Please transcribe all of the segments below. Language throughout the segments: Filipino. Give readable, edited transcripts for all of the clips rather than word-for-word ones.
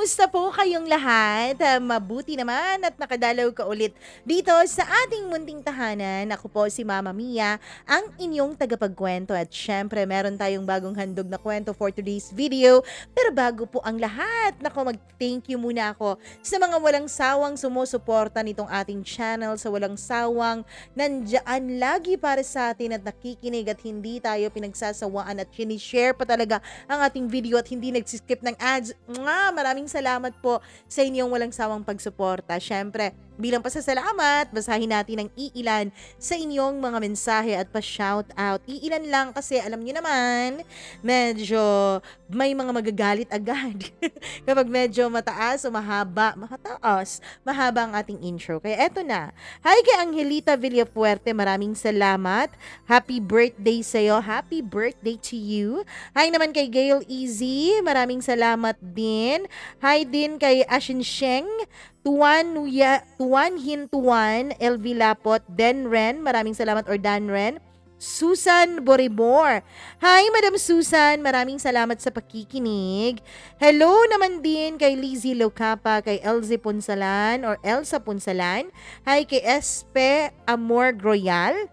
Kamusta po kayong lahat? Mabuti naman at nakadalaw ka ulit dito sa ating munting tahanan. Ako po si Mama Mia, ang inyong tagapagkwento at syempre meron tayong bagong handog na kwento for today's video. Pero bago po ang lahat, mag-thank you muna ako sa mga walang sawang sumusuporta nitong ating channel, sa walang sawang nandyan lagi para sa atin at nakikinig at hindi tayo pinagsasawaan at sinishare pa talaga ang ating video at hindi nagsiskip ng ads. Maraming salamat po sa inyong walang sawang pagsuporta. Syempre, bilang pasasalamat, basahin natin ang iilan sa inyong mga mensahe at pa-shoutout. Iilan lang kasi alam niyo naman, medyo may mga magagalit agad kapag medyo mataas o mahaba ang ating intro. Kaya eto na. Hi kay Angelita Villafuerte, maraming salamat. Happy birthday sa'yo. Happy birthday to you. Hi naman kay Gail Easy, maraming salamat din. Hi din kay Ashin Sheng, Tuan Hintuan, LV Lapot, Den Ren, maraming salamat, or Dan Ren. Susan Boribor. Hi, Madam Susan. Maraming salamat sa pakikinig. Hello naman din kay Lizzie Locapa, kay Elze Punsalan or Elsa Punsalan. Hi kay Espe Amor Groyal.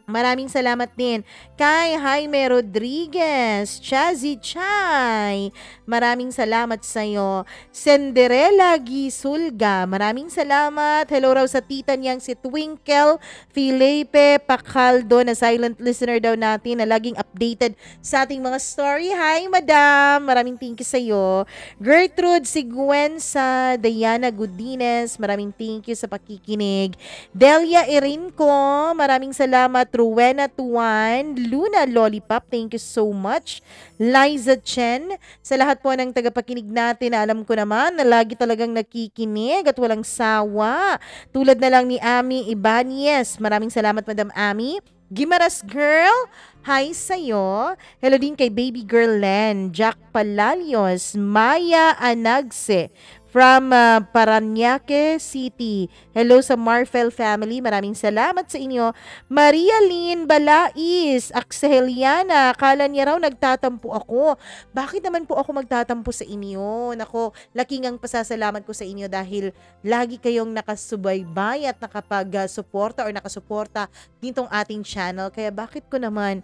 Maraming salamat din kay Jaime Rodriguez, Chazi Chay. Maraming salamat sa iyo. Cinderella Gisulga, maraming salamat. Hello raw sa tita niyang si Twinkle Filipe Pacaldo, na silent listener daw natin, na laging updated sa ating mga story. Hi, madam. Maraming thank you sa iyo. Gertrude Sigüenza, Diana Godines, maraming thank you sa pakikinig. Delia Irinco, maraming salamat. Rowena Tuan, Luna Lollipop, thank you so much. Liza Chen, sa lahat po ng tagapakinig natin na alam ko naman na lagi talagang nakikinig at walang sawa. Tulad na lang ni Ami Ibanez, maraming salamat Madam Ami. Gimaras Girl, hi sa'yo. Hello din kay Baby Girl Len, Jack Palalios, Maya Anagse, from Parañaque City. Hello sa Marfel family. Maraming salamat sa inyo. Maria Lynn Balais, Axeliana. Akala niya raw nagtatampo ako. Bakit naman po ako magtatampo sa inyo? Nako, laking ang pasasalamat ko sa inyo dahil lagi kayong nakasubaybay at nakapag-suporta or nakasuporta nitong ating channel. Kaya bakit ko naman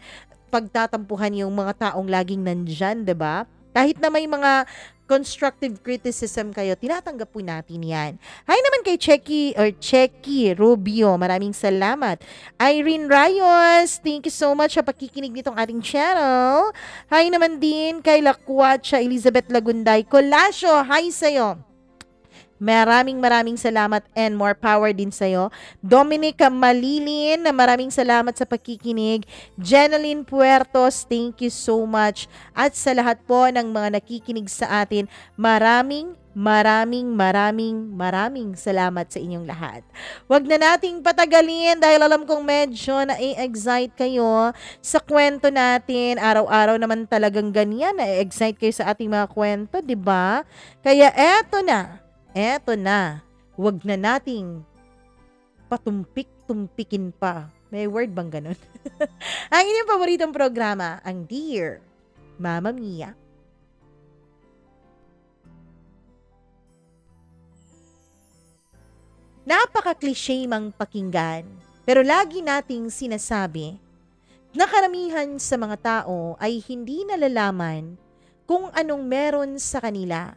pagtatampuhan yung mga taong laging nandyan, 'di ba? Kahit na may mga constructive criticism kayo, tinatanggap po natin yan. Hi naman kay Checky Rubio, maraming salamat. Irene Rayos, thank you so much sa pakikinig nitong ating channel. Hi naman din kay Lakwacha Elizabeth Lagunday Colasio, hi sa'yo. Maraming salamat and more power din sa'yo. Dominica Malilin, maraming salamat sa pakikinig. Jeneline Puertos, thank you so much. At sa lahat po ng mga nakikinig sa atin, maraming salamat sa inyong lahat. Huwag na nating patagalin dahil alam kong medyo na-excite kayo sa kwento natin. Araw-araw naman talagang ganyan, na-excite kayo sa ating mga kwento, 'di ba? Kaya eto na, wag na nating patumpik-tumpikin pa. May word bang ganun? Ang inyong paboritong programa, ang Dear Mama Mia. Napaka-cliche mang pakinggan, pero lagi nating sinasabi na karamihan sa mga tao ay hindi nalalaman kung anong meron sa kanila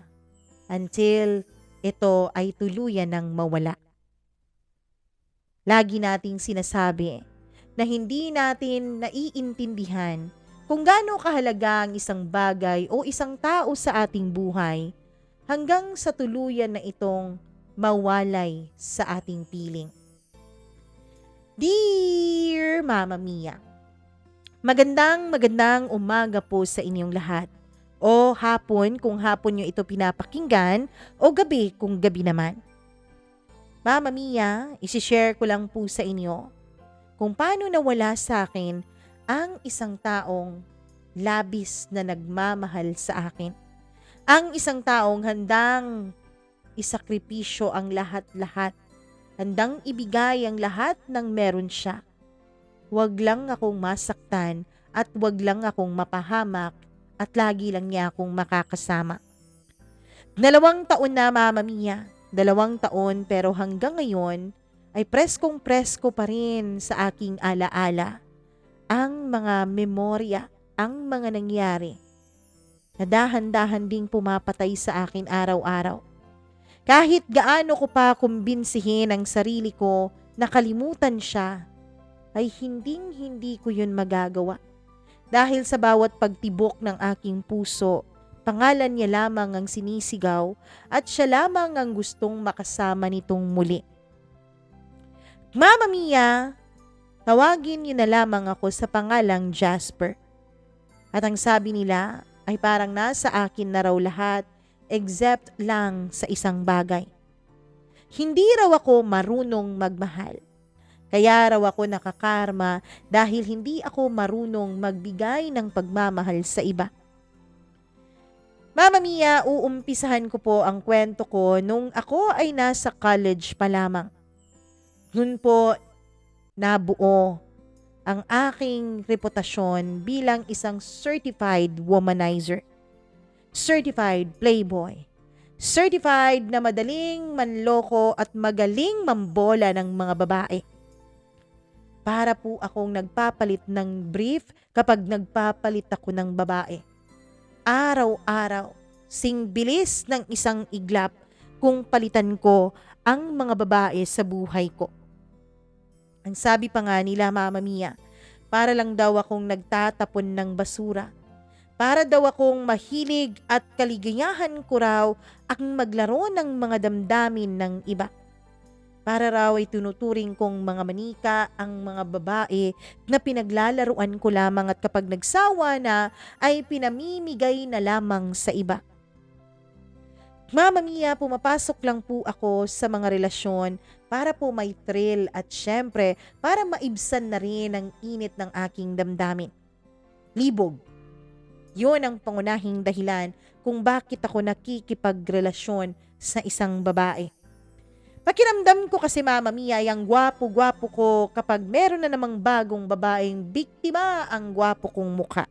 until ito ay tuluyan ng mawala. Lagi nating sinasabi na hindi natin naiintindihan kung gaano kahalaga ang isang bagay o isang tao sa ating buhay hanggang sa tuluyan na itong mawalay sa ating piling. Dear Mama Mia, magandang umaga po sa inyong lahat. O hapon kung hapon nyo ito pinapakinggan, o gabi kung gabi naman. Mama Mia, isishare ko lang po sa inyo kung paano nawala sa akin ang isang taong labis na nagmamahal sa akin. Ang isang taong handang isakripisyo ang lahat-lahat, handang ibigay ang lahat ng meron siya. Huwag lang akong masaktan at huwag lang akong mapahamak at lagi lang niya akong makakasama. 2 taon na, Mama Mia. 2 taon, pero hanggang ngayon ay preskong-presko pa rin sa aking alaala ang mga memorya, ang mga nangyari na dahan-dahan ding pumapatay sa akin araw-araw. Kahit gaano ko pa kumbinsihin ang sarili ko na kalimutan siya, ay hinding-hindi ko yun magagawa. Dahil sa bawat pagtibok ng aking puso, pangalan niya lamang ang sinisigaw at siya lamang ang gustong makasama nitong muli. Mama Mia, tawagin niyo na lamang ako sa pangalang Jasper. At ang sabi nila ay parang nasa akin na raw lahat except lang sa isang bagay. Hindi raw ako marunong magmahal. Kaya raw ako nakakarma dahil hindi ako marunong magbigay ng pagmamahal sa iba. Mama Mia, uumpisahan ko po ang kwento ko nung ako ay nasa college pa lamang. Noon po nabuo ang aking reputasyon bilang isang certified womanizer, certified playboy, certified na madaling manloko at magaling mambola ng mga babae. Para po akong nagpapalit ng brief kapag nagpapalit ako ng babae. Araw-araw, sing bilis ng isang iglap kung palitan ko ang mga babae sa buhay ko. Ang sabi pa nga nila, Mama Mia, para lang daw akong nagtatapon ng basura. Para daw akong mahilig at kaligayahan ko raw ang maglaro ng mga damdamin ng iba. Para raw ay tunuturing kong mga manika ang mga babae na pinaglalaruan ko lamang at kapag nagsawa na ay pinamimigay na lamang sa iba. Mama Mia, pumapasok lang po ako sa mga relasyon para po may thrill at syempre para maibsan na rin ang init ng aking damdamin. Libog. Yun ang pangunahing dahilan kung bakit ako nakikipagrelasyon sa isang babae. Pakiramdam ko kasi, Mama Mia, ang gwapo-gwapo ko kapag meron na namang bagong babaeng biktima ang gwapo kong mukha.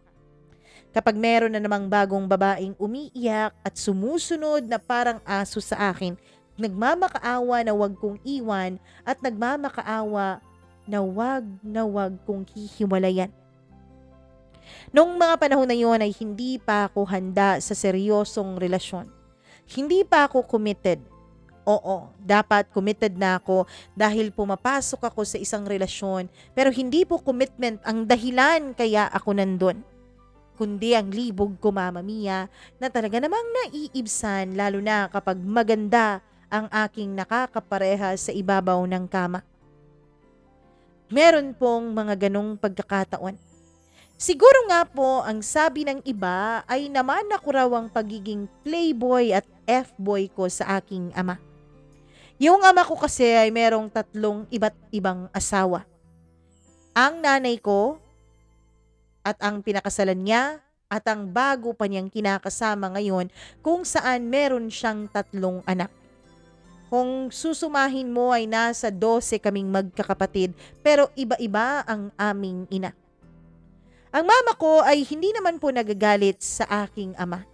Kapag meron na namang bagong babaeng umiiyak at sumusunod na parang aso sa akin, nagmamakaawa na wag kong iwan at nagmamakaawa na wag kong hihiwalayan. Noong mga panahon na yon ay hindi pa ako handa sa seryosong relasyon. Hindi pa ako committed. Oo, dapat committed na ako dahil pumapasok ako sa isang relasyon pero hindi po commitment ang dahilan kaya ako nandun. Kundi ang libog ko, Mama Mia, na talaga namang naiibsan lalo na kapag maganda ang aking nakakapareha sa ibabaw ng kama. Meron pong mga ganong pagkakataon. Siguro nga po ang sabi ng iba ay naman ako raw ang pagiging playboy at F-boy ko sa aking ama. Yung ama ko kasi ay merong 3 iba't ibang asawa. Ang nanay ko at ang pinakasalan niya at ang bago pa niyang kinakasama ngayon kung saan meron siyang 3 anak. Kung susumahin mo ay nasa 12 kaming magkakapatid pero iba-iba ang aming ina. Ang mama ko ay hindi naman po nagagalit sa aking ama.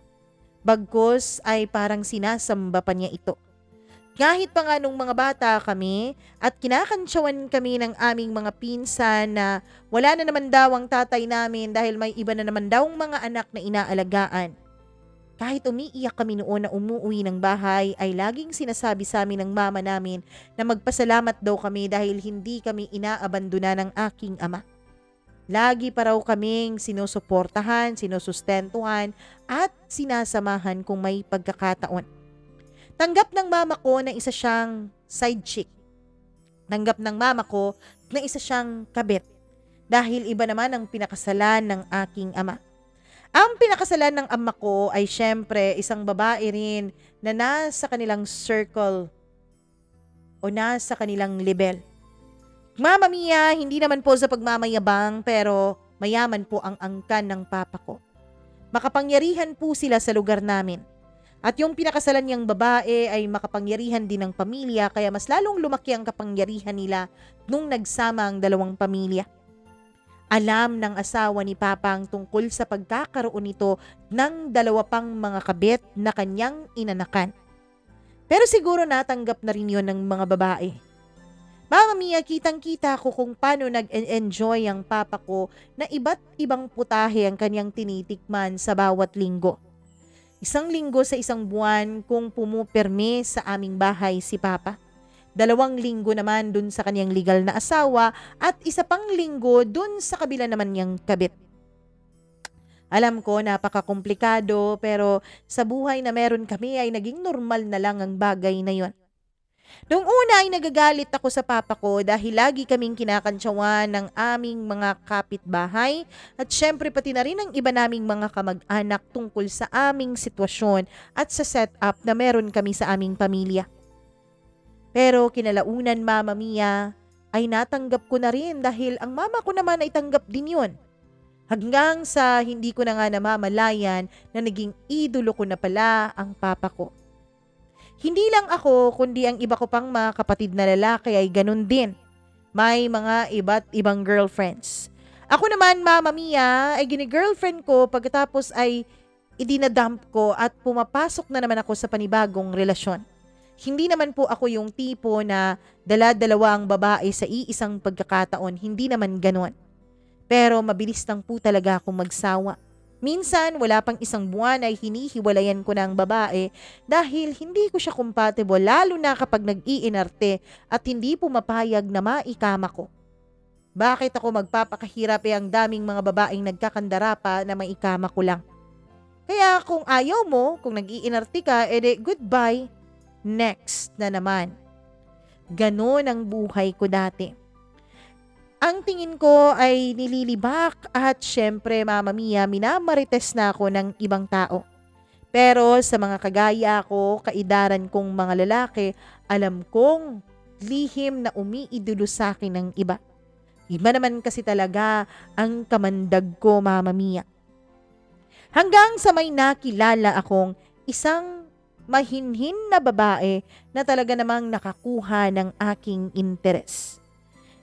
Bagkus ay parang sinasamba pa niya ito. Kahit pa nga nung mga bata kami at kinakantsawan kami ng aming mga pinsan na wala na naman daw ang tatay namin dahil may iba na naman daw mga anak na inaalagaan. Kahit umiiyak kami noon na umuwi ng bahay ay laging sinasabi sa amin ng mama namin na magpasalamat daw kami dahil hindi kami inaabandona ng aking ama. Lagi pa raw kaming sinusuportahan, sinusustentuhan at sinasamahan kung may pagkakataon. Tanggap ng mama ko na isa siyang side chick. Tanggap ng mama ko na isa siyang kabit dahil iba naman ang pinakasalan ng aking ama. Ang pinakasalan ng ama ko ay syempre isang babae rin na nasa kanilang circle o nasa kanilang level. Mama Mia, hindi naman po sa pagmamayabang pero mayaman po ang angkan ng papa ko. Makapangyarihan po sila sa lugar namin. At yung pinakasalan niyang babae ay makapangyarihan din ng pamilya kaya mas lalong lumaki ang kapangyarihan nila nung nagsama ang 2 pamilya. Alam ng asawa ni Papa ang tungkol sa pagkakaroon nito ng dalawa pang mga kabit na kanyang inanakan. Pero siguro natanggap na rin yon ng mga babae. Mama Mia, kitang-kita ko kung paano nag-enjoy ang papa ko na iba't ibang putahe ang kanyang tinitikman sa bawat linggo. Isang linggo sa isang buwan kung pumupirme sa aming bahay si Papa. 2 linggo naman dun sa kanyang legal na asawa at 1 pang linggo dun sa kabila naman niyang kabit. Alam ko napakakomplikado pero sa buhay na meron kami ay naging normal na lang ang bagay na yon. Noong una ay nagagalit ako sa papa ko dahil lagi kaming kinakantsawan ng aming mga kapitbahay at syempre pati na rin ang iba naming mga kamag-anak tungkol sa aming sitwasyon at sa setup na meron kami sa aming pamilya. Pero kinalaunan, Mama Mia, ay natanggap ko na rin dahil ang mama ko naman ay tanggap din yun. Hanggang sa hindi ko na nga namamalayan na naging idolo ko na pala ang papa ko. Hindi lang ako kundi ang iba ko pang mga kapatid na lalaki ay ganun din. May mga iba't ibang girlfriends. Ako naman, Mama Mia, ay gini-girlfriend ko pagkatapos ay idinadump ko at pumapasok na naman ako sa panibagong relasyon. Hindi naman po ako yung tipo na dala-dalawa ang babae sa iisang pagkakataon. Hindi naman ganon. Pero mabilis lang po talaga akong magsawa. Minsan, wala pang 1 buwan ay hinihiwalayan ko ng babae dahil hindi ko siya compatible lalo na kapag nag-iinarte at hindi pumapayag na maikama ko. Bakit ako magpapakahirap ang daming mga babaeng nagkakandara pa na maikama ko lang? Kaya kung ayaw mo, kung nag-iinarte ka, edi goodbye. Next na naman. Ganon ang buhay ko dati. Ang tingin ko ay nililibak at syempre, Mama Mia, minamarites na ako ng ibang tao. Pero sa mga kagaya ko, kaidaran kong mga lalaki, alam kong lihim na umiidolo sa akin ng iba. Iba naman kasi talaga ang kamandag ko, Mama Mia. Hanggang sa may nakilala akong isang mahinhin na babae na talaga namang nakakuha ng aking interes.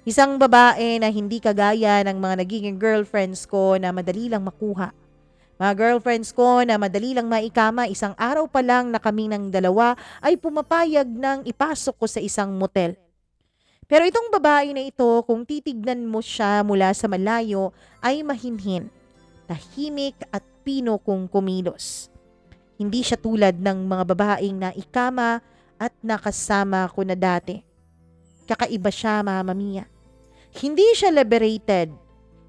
Isang babae na hindi kagaya ng mga nagiging girlfriends ko na madali lang makuha. Mga girlfriends ko na madali lang maikama, 1 araw pa lang na kami ng dalawa ay pumapayag ng ipasok ko sa isang motel. Pero itong babae na ito, kung titignan mo siya mula sa malayo, ay mahinhin, tahimik at pino kung kumilos. Hindi siya tulad ng mga babaeng na ikama at nakasama ko na dati. Kakaiba siya, Mama Mia. Hindi siya liberated.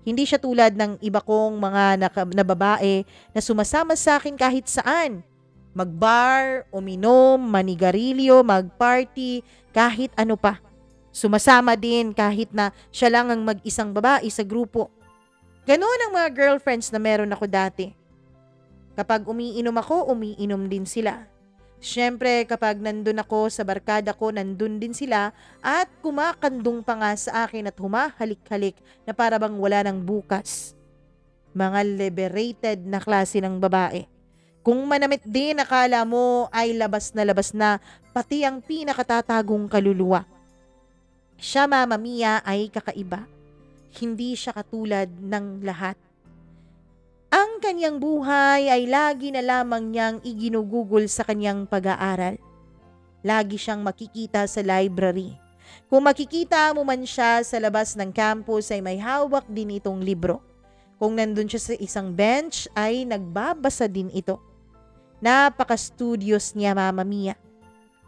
Hindi siya tulad ng iba kong mga na babae na sumasama sa akin kahit saan. Magbar, uminom, manigarilyo, magparty, kahit ano pa. Sumasama din kahit na siya lang ang mag-isang babae sa grupo. Ganon ang mga girlfriends na meron ako dati. Kapag umiinom ako, umiinom din sila. Siyempre, kapag nandun ako sa barkada ko, nandun din sila at kumakandong pa nga sa akin at humahalik-halik na para bang wala ng bukas. Mga liberated na klase ng babae. Kung manamit din, akala mo ay labas na pati ang pinakatatagong kaluluwa. Siya, Mama Mia, ay kakaiba. Hindi siya katulad ng lahat. Ang kanyang buhay ay lagi na lamang niyang iginugugol sa kanyang pag-aaral. Lagi siyang makikita sa library. Kung makikita mo man siya sa labas ng campus ay may hawak din itong libro. Kung nandun siya sa isang bench ay nagbabasa din ito. Napaka-studious niya, Mama Mia.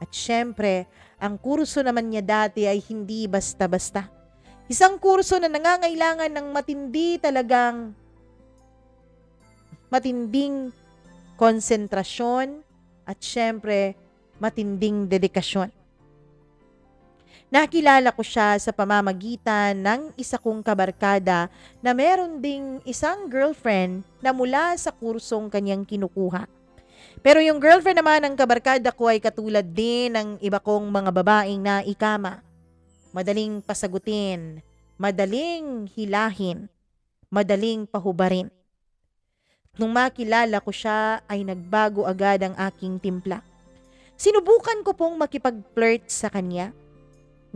At syempre, ang kurso naman niya dati ay hindi basta-basta. Isang kurso na nangangailangan ng matinding konsentrasyon at syempre matinding dedikasyon. Nakilala ko siya sa pamamagitan ng isa kong kabarkada na meron ding isang girlfriend na mula sa kursong kanyang kinukuha. Pero yung girlfriend naman ng kabarkada ko ay katulad din ng iba kong mga babaeng na ikama. Madaling pasagutin, madaling hilahin, madaling pahubarin. Nung makilala ko siya ay nagbago agad ang aking timpla. Sinubukan ko pong makipag-flirt sa kanya.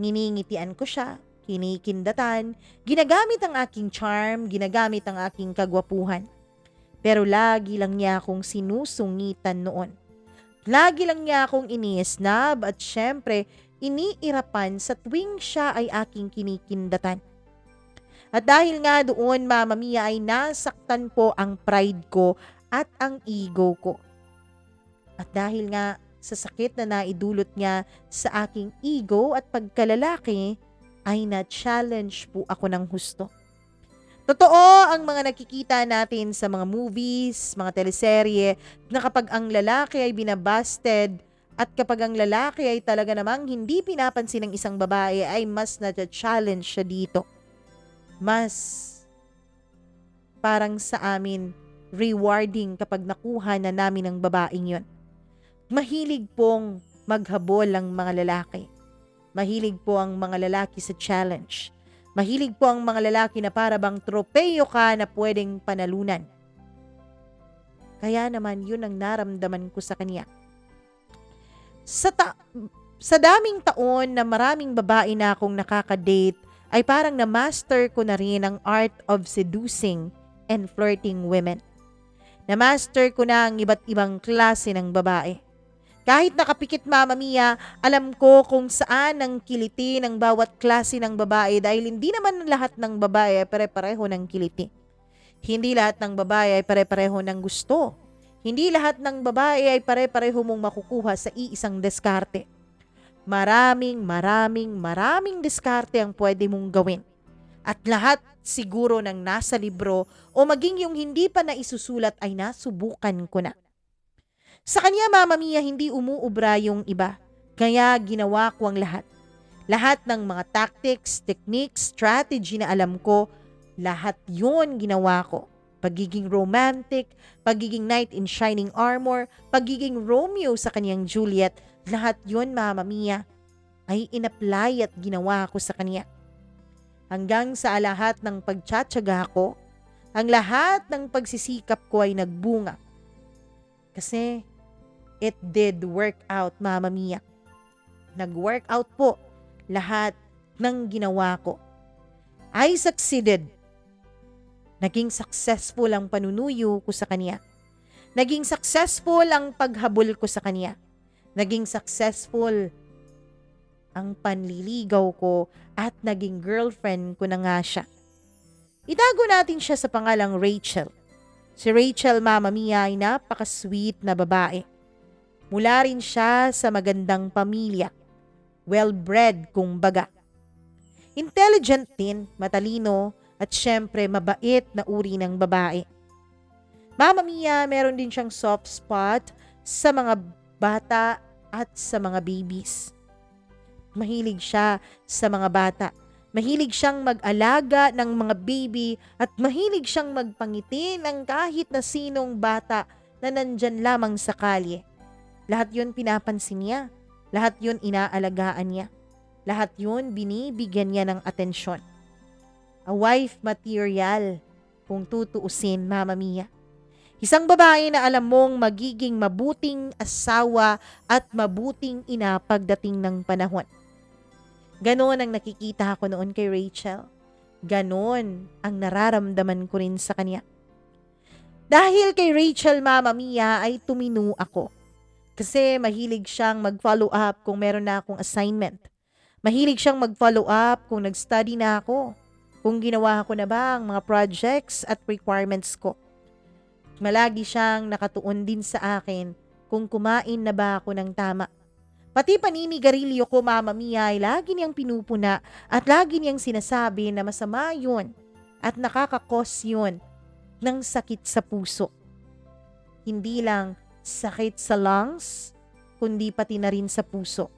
Niningitian ko siya, kinikindatan, ginagamit ang aking charm, ginagamit ang aking kagwapuhan. Pero lagi lang niya akong sinusungitan noon. Lagi lang niya akong ini-snub at syempre iniirapan sa tuwing siya ay aking kinikindatan. At dahil nga doon, Mama Mia, ay nasaktan po ang pride ko at ang ego ko. At dahil nga sa sakit na naidulot niya sa aking ego at pagkalalaki, ay na-challenge po ako ng husto. Totoo ang mga nakikita natin sa mga movies, mga teleserye, na kapag ang lalaki ay binabasted at kapag ang lalaki ay talaga namang hindi pinapansin ng isang babae, ay mas na-challenge siya dito. Mas parang sa amin rewarding kapag nakuha na namin ng babaeng yon. Mahilig pong maghabol ang mga lalaki. Mahilig po ang mga lalaki sa challenge. Mahilig po ang mga lalaki na para bang tropeyo ka na pwedeng panalunan. Kaya naman yun ang naramdaman ko sa kanya. Sa daming taon na maraming babae na akong nakakadate, ay parang na-master ko na rin ang art of seducing and flirting women. Na-master ko na ang iba't ibang klase ng babae. Kahit nakapikit, Mama Mia, alam ko kung saan ang kiliti ng bawat klase ng babae dahil hindi naman lahat ng babae ay pare-pareho ng kiliti. Hindi lahat ng babae ay pare-pareho ng gusto. Hindi lahat ng babae ay pare-pareho mong makukuha sa iisang diskarte. Maraming diskarte ang pwede mong gawin. At lahat siguro ng nasa libro o maging yung hindi pa naisusulat ay nasubukan ko na. Sa kanya, Mama Mia, hindi umuubra yung iba. Kaya ginawa ko ang lahat. Lahat ng mga tactics, techniques, strategy na alam ko, lahat yun ginawa ko. Pagiging romantic, pagiging knight in shining armor, pagiging Romeo sa kanyang Juliet, lahat yun, Mama Mia, ay inapply at ginawa ko sa kanya. Hanggang sa lahat ng pagtsatsaga ko, ang lahat ng pagsisikap ko ay nagbunga. Kasi it did work out, Mama Mia. Nag-work out po lahat ng ginawa ko. I succeeded. Naging successful ang panunuyo ko sa kanya. Naging successful ang paghabol ko sa kanya. Naging successful ang panliligaw ko at naging girlfriend ko na nga siya. Itago natin siya sa pangalang Rachel. Si Rachel, Mama Mia, ay napaka-sweet na babae. Mula rin siya sa magandang pamilya. Well-bred kumbaga. Intelligent din, matalino, at syempre mabait na uri ng babae. Mama Mia, meron din siyang soft spot sa mga bata at sa mga babies. Mahilig siya sa mga bata. Mahilig siyang mag-alaga ng mga baby at mahilig siyang magpangiti ng kahit na sinong bata na nandyan lamang sa kalye. Lahat yun pinapansin niya. Lahat yun inaalagaan niya. Lahat yun binibigyan niya ng atensyon. A wife material kung tutuusin, Mama Mia. Isang babae na alam mong magiging mabuting asawa at mabuting ina pagdating ng panahon. Ganon ang nakikita ko noon kay Rachel. Ganon ang nararamdaman ko rin sa kanya. Dahil kay Rachel, Mama Mia, ay tumino ako. Kasi mahilig siyang mag-follow up kung meron na akong assignment. Mahilig siyang mag-follow up kung nag-study na ako. Kung ginawa ko na ba ang mga projects at requirements ko. Malagi siyang nakatuon din sa akin kung kumain na ba ako ng tama. Pati paninigarilyo ko, Mama Mia, ay lagi niyang pinupuna at lagi niyang sinasabi na masama yun at nakakakos yun ng sakit sa puso. Hindi lang sakit sa lungs, kundi pati na rin sa puso.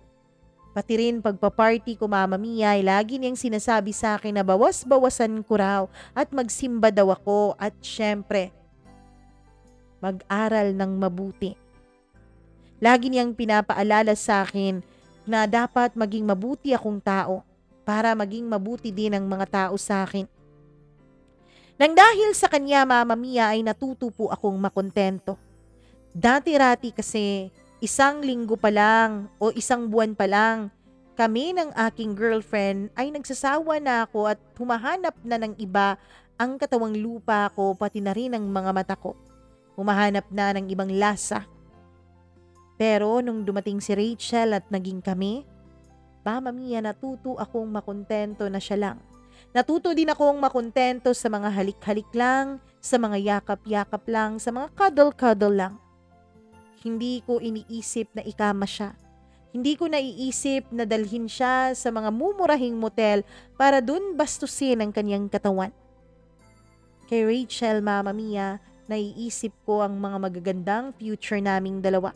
Pati rin pagpaparty ko, Mama Mia, ay lagi niyang sinasabi sa akin na bawas-bawasan ko raw at magsimba daw ako at syempre, mag-aral ng mabuti. Lagi niyang pinapaalala sa akin na dapat maging mabuti akong tao para maging mabuti din ang mga tao sa akin. Nang dahil sa kanya, Mama Mia, ay natuto po akong makontento. Dati-rati kasi, isang linggo pa lang o isang buwan pa lang, kami ng aking girlfriend ay nagsasawa na ako at humahanap na ng iba ang katawang lupa ko pati na rin ang mga mata ko. Humahanap na ng ibang lasa. Pero nung dumating si Rachel at naging kami, Mama Mia, natuto akong makontento na siya lang. Natuto din akong makontento sa mga halik-halik lang, sa mga yakap-yakap lang, sa mga cuddle-cuddle lang. Hindi ko iniisip na ikama siya. Hindi ko naiisip na dalhin siya sa mga mumurahing motel para dun bastusin ang kanyang katawan. Kay Rachel, Mama Mia, naiisip ko ang mga magagandang future naming dalawa.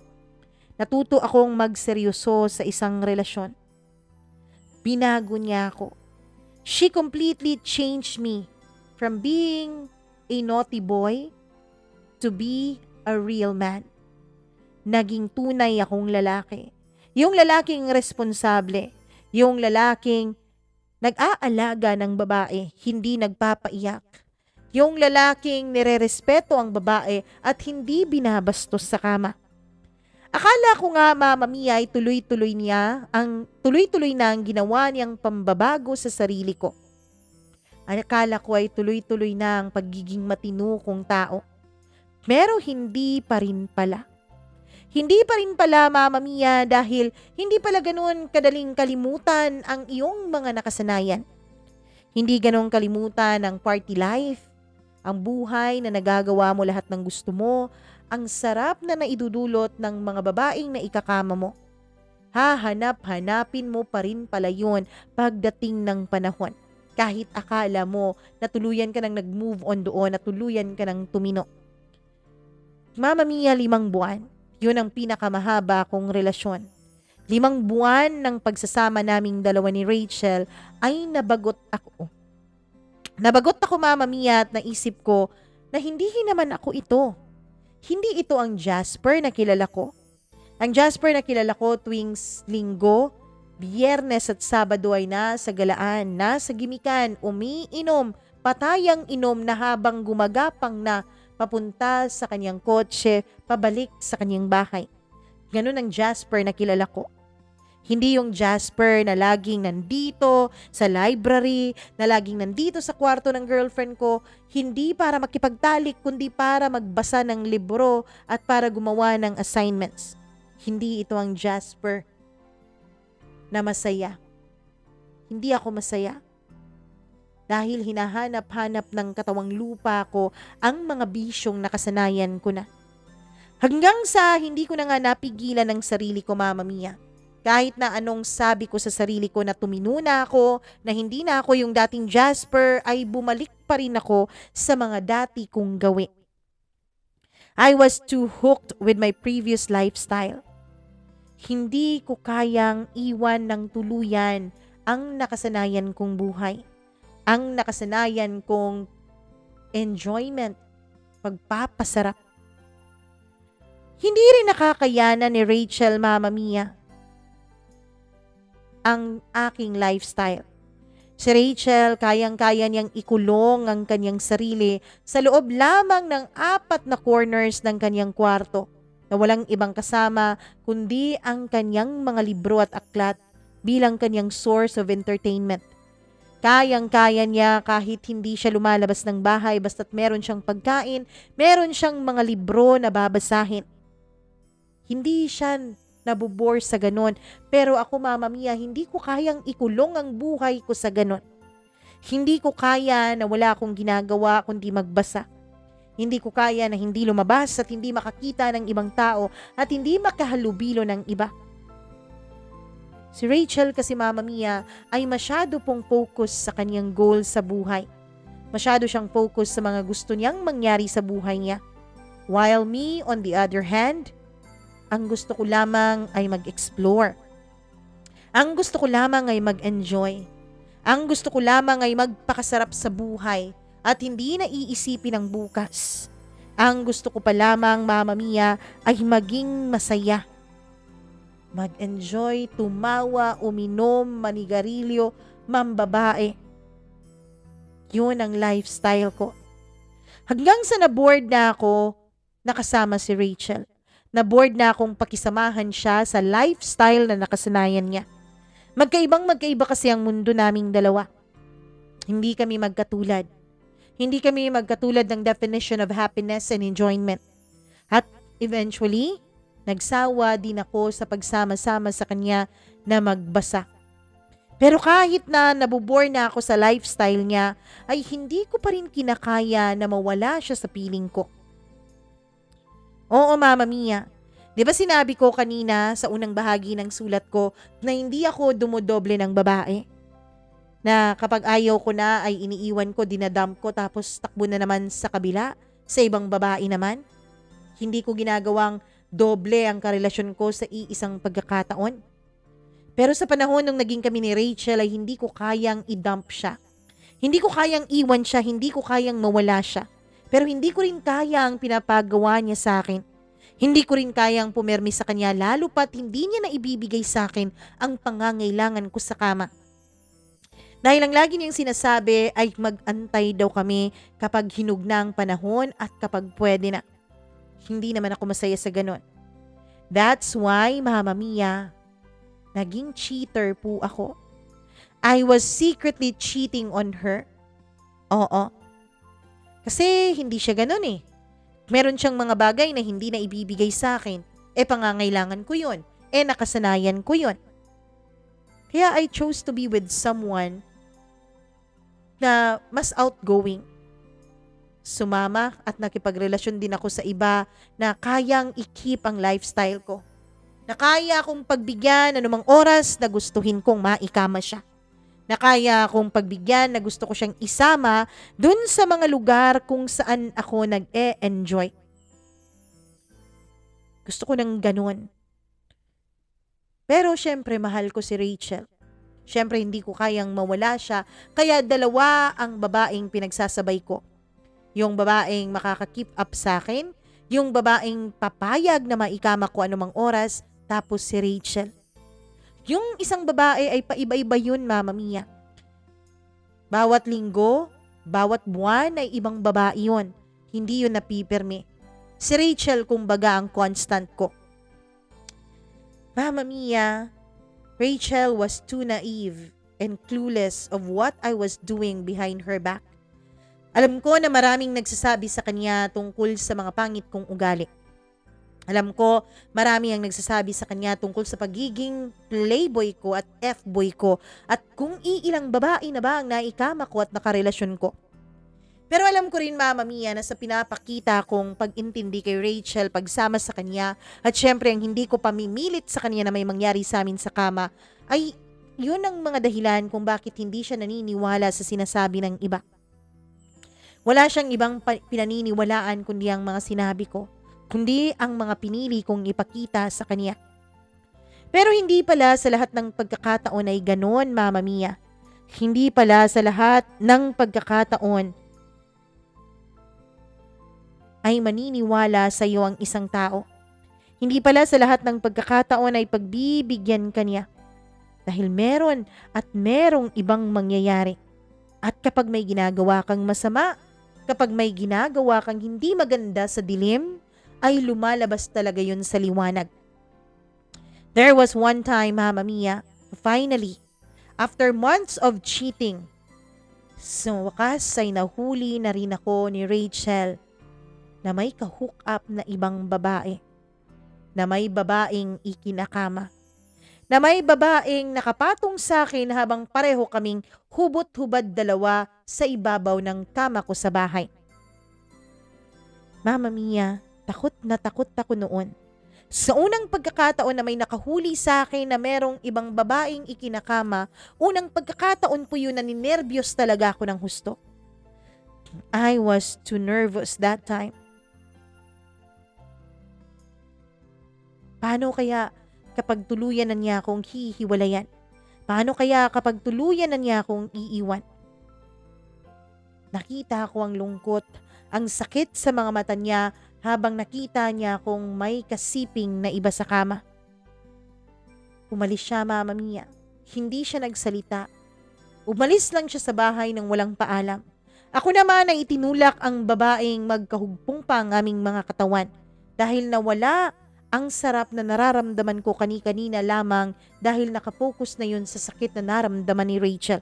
Natuto akong magseryoso sa isang relasyon. Binago niya ako. She completely changed me from being a naughty boy to be a real man. Naging tunay akong lalaki. Yung lalaking responsable. Yung lalaking nag-aalaga ng babae, hindi nagpapaiyak. Yung lalaking nirerespeto ang babae at hindi binabastos sa kama. Akala ko nga, Mama Mia, ay tuloy-tuloy na ang ginawa niyang pambabago sa sarili ko. Akala ko ay tuloy-tuloy na ang pagiging matino kong tao. Pero hindi pa rin pala. Hindi pa rin pala, Mama Mia, dahil hindi pala ganoon kadaling kalimutan ang iyong mga nakasanayan. Hindi ganoon kalimutan ang party life, ang buhay na nagagawa mo lahat ng gusto mo, ang sarap na naidudulot ng mga babaeng na ikakama mo. Hahanap-hanapin mo pa rin pala yun pagdating ng panahon. Kahit akala mo na tuluyan ka nang nag-move on doon, na tuluyan ka nang tumino. Mama Mia, 5 buwan. Yun ang pinakamahaba kong relasyon. 5 buwan ng pagsasama naming dalawa ni Rachel ay nabagot ako. Nabagot ako, Mama Mia, at naisip ko na hindi naman ako ito. Hindi ito ang Jasper na kilala ko. Ang Jasper na kilala ko tuwing Linggo, Biyernes at Sabado ay nasa galaan, nasa gimikan, umiinom, patayang inom na habang gumagapang na papunta sa kanyang kotse, pabalik sa kanyang bahay. Ganun ang Jasper na kilala ko. Hindi yung Jasper na laging nandito sa library, na laging nandito sa kwarto ng girlfriend ko, hindi para makipagtalik kundi para magbasa ng libro at para gumawa ng assignments. Hindi ito ang Jasper na masaya. Hindi ako masaya. Dahil hinahanap-hanap ng katawang lupa ko ang mga bisyong nakasanayan ko na. Hanggang sa hindi ko na nga napigilan ng sarili ko, Mama Mia. Kahit na anong sabi ko sa sarili ko na tumino na ako, na hindi na ako yung dating Jasper, ay bumalik pa rin ako sa mga dati kong gawin. I was too hooked with my previous lifestyle. Hindi ko kayang iwan ng tuluyan ang nakasanayan kong buhay. Ang nakasanayan kong enjoyment, pagpapasarap. Hindi rin nakakayanan ni Rachel, Mama Mia, ang aking lifestyle. Si Rachel, kayang-kaya niyang ikulong ang kanyang sarili sa loob lamang ng 4 na corners ng kanyang kwarto na walang ibang kasama kundi ang kanyang mga libro at aklat bilang kanyang source of entertainment. Kayang-kaya niya kahit hindi siya lumalabas ng bahay basta't meron siyang pagkain, meron siyang mga libro na babasahin. Hindi siya nabubore sa ganon. Pero ako, Mama Mia, hindi ko kayang ikulong ang buhay ko sa ganon. Hindi ko kaya na wala akong ginagawa kundi magbasa. Hindi ko kaya na hindi lumabas at hindi makakita ng ibang tao at hindi makahalubilo ng iba. Si Rachel kasi, Mama Mia, ay masyado pong focus sa kanyang goal sa buhay. Masyado siyang focus sa mga gusto niyang mangyari sa buhay niya. While me, on the other hand, ang gusto ko lamang ay mag-explore. Ang gusto ko lamang ay mag-enjoy. Ang gusto ko lamang ay magpakasarap sa buhay at hindi na iisipin ang bukas. Ang gusto ko pa lamang, Mama Mia, ay maging masaya. Mag-enjoy, tumawa, uminom, manigarilyo, mambabae. Yun ang lifestyle ko. Hanggang sa na-bored na ako, nakasama si Rachel. Na-bored na akong pakisamahan siya sa lifestyle na nakasanayan niya. Magkaibang-magkaiba kasi ang mundo naming dalawa. Hindi kami magkatulad. Hindi kami magkatulad ng definition of happiness and enjoyment. At eventually, nagsawa din ako sa pagsama-sama sa kanya na magbasa. Pero kahit na nabubore na ako sa lifestyle niya, ay hindi ko pa rin kinakaya na mawala siya sa piling ko. Oo, Mama Mia. Di ba sinabi ko kanina sa unang bahagi ng sulat ko na hindi ako dumodoble ng babae? Na kapag ayaw ko na ay iniiwan ko, dinadump ko tapos takbo na naman sa kabila, sa ibang babae naman? Hindi ko ginagawang doble ang karelasyon ko sa iisang pagkakataon. Pero sa panahon nung naging kami ni Rachel ay hindi ko kayang i-dump siya. Hindi ko kayang iwan siya, hindi ko kayang mawala siya. Pero hindi ko rin kayang pinapagawa niya sa akin. Hindi ko rin kayang pumirmi sa kanya lalo pat hindi niya na ibibigay sa akin ang pangangailangan ko sa kama. Dahil ang lagi niyang sinasabi ay mag-antay daw kami kapag hinug na ang panahon at kapag pwede na. Hindi naman ako masaya sa ganun. That's why, Mama Mia, naging cheater po ako. I was secretly cheating on her. Oo. Kasi hindi siya ganun eh. Meron siyang mga bagay na hindi na ibibigay sa akin. Pangangailangan ko yun. Nakasanayan ko yun. Kaya I chose to be with someone na mas outgoing. Sumama at nakipagrelasyon din ako sa iba na kayang i-keep ang lifestyle ko. Na kaya akong pagbigyan anumang oras na gustuhin kong maikama siya. Na kaya akong pagbigyan na gusto ko siyang isama dun sa mga lugar kung saan ako nag-e-enjoy. Gusto ko ng ganun. Pero syempre mahal ko si Rachel. Syempre hindi ko kayang mawala siya, kaya dalawa ang babaeng pinagsasabay ko. Yung babaeng makaka-keep up sa akin, yung babaeng papayag na maikama ko anumang oras, tapos si Rachel. Yung isang babae ay paiba-iba yun, Mama Mia. Bawat linggo, bawat buwan ay ibang babae yun. Hindi yun napipirmi. Si Rachel kumbaga ang constant ko. Mama Mia, Rachel was too naive and clueless of what I was doing behind her back. Alam ko na maraming nagsasabi sa kanya tungkol sa mga pangit kong ugali. Alam ko, marami ang nagsasabi sa kanya tungkol sa pagiging playboy ko at F-boy ko at kung iilang babae na ba ang naikama ko at nakarelasyon ko. Pero alam ko rin, Mama Mia, na sa pinapakita kong pag-intindi kay Rachel pagsama sa kanya at syempre ang hindi ko pamimilit sa kanya na may mangyari sa amin sa kama ay yun ang mga dahilan kung bakit hindi siya naniniwala sa sinasabi ng iba. Wala siyang ibang pinaniniwalaan kundi ang mga sinabi ko, kundi ang mga pinili kong ipakita sa kanya. Pero hindi pala sa lahat ng pagkakataon ay ganon, Mama Mia. Hindi pala sa lahat ng pagkakataon ay maniniwala sa iyo ang isang tao. Hindi pala sa lahat ng pagkakataon ay pagbibigyan ka niya. Dahil meron at merong ibang mangyayari. At kapag may ginagawa kang masama, kapag may ginagawa kang hindi maganda sa dilim, ay lumalabas talaga yun sa liwanag. There was one time, Mama Mia, finally, after months of cheating, sa wakas ay nahuli na rin ako ni Rachel na may ka-hook up na ibang babae, na may babaeng ikinakama, na may babaeng nakapatong sa akin habang pareho kaming hubot-hubad dalawa sa ibabaw ng kama ko sa bahay. Mama Mia, takot na takot ako noon. Sa unang pagkakataon na may nakahuli sa akin na merong ibang babaeng ikinakama, unang pagkakataon po yun na ninervyos talaga ako ng husto. I was too nervous that time. Paano kaya kapag tuluyan na niya akong hihiwalayan? Paano kaya kapag tuluyan na niya akong iiwan? Nakita ko ang lungkot, ang sakit sa mga mata niya habang nakita niya akong may kasiping na iba sa kama. Umalis siya, Mama Mia. Hindi siya nagsalita. Umalis lang siya sa bahay nang walang paalam. Ako naman ay itinulak ang babaeng magkahugpong pa ang aming mga katawan dahil nawala Ang sarap na nararamdaman ko kani-kanina lamang dahil nakapokus na yun sa sakit na naramdaman ni Rachel.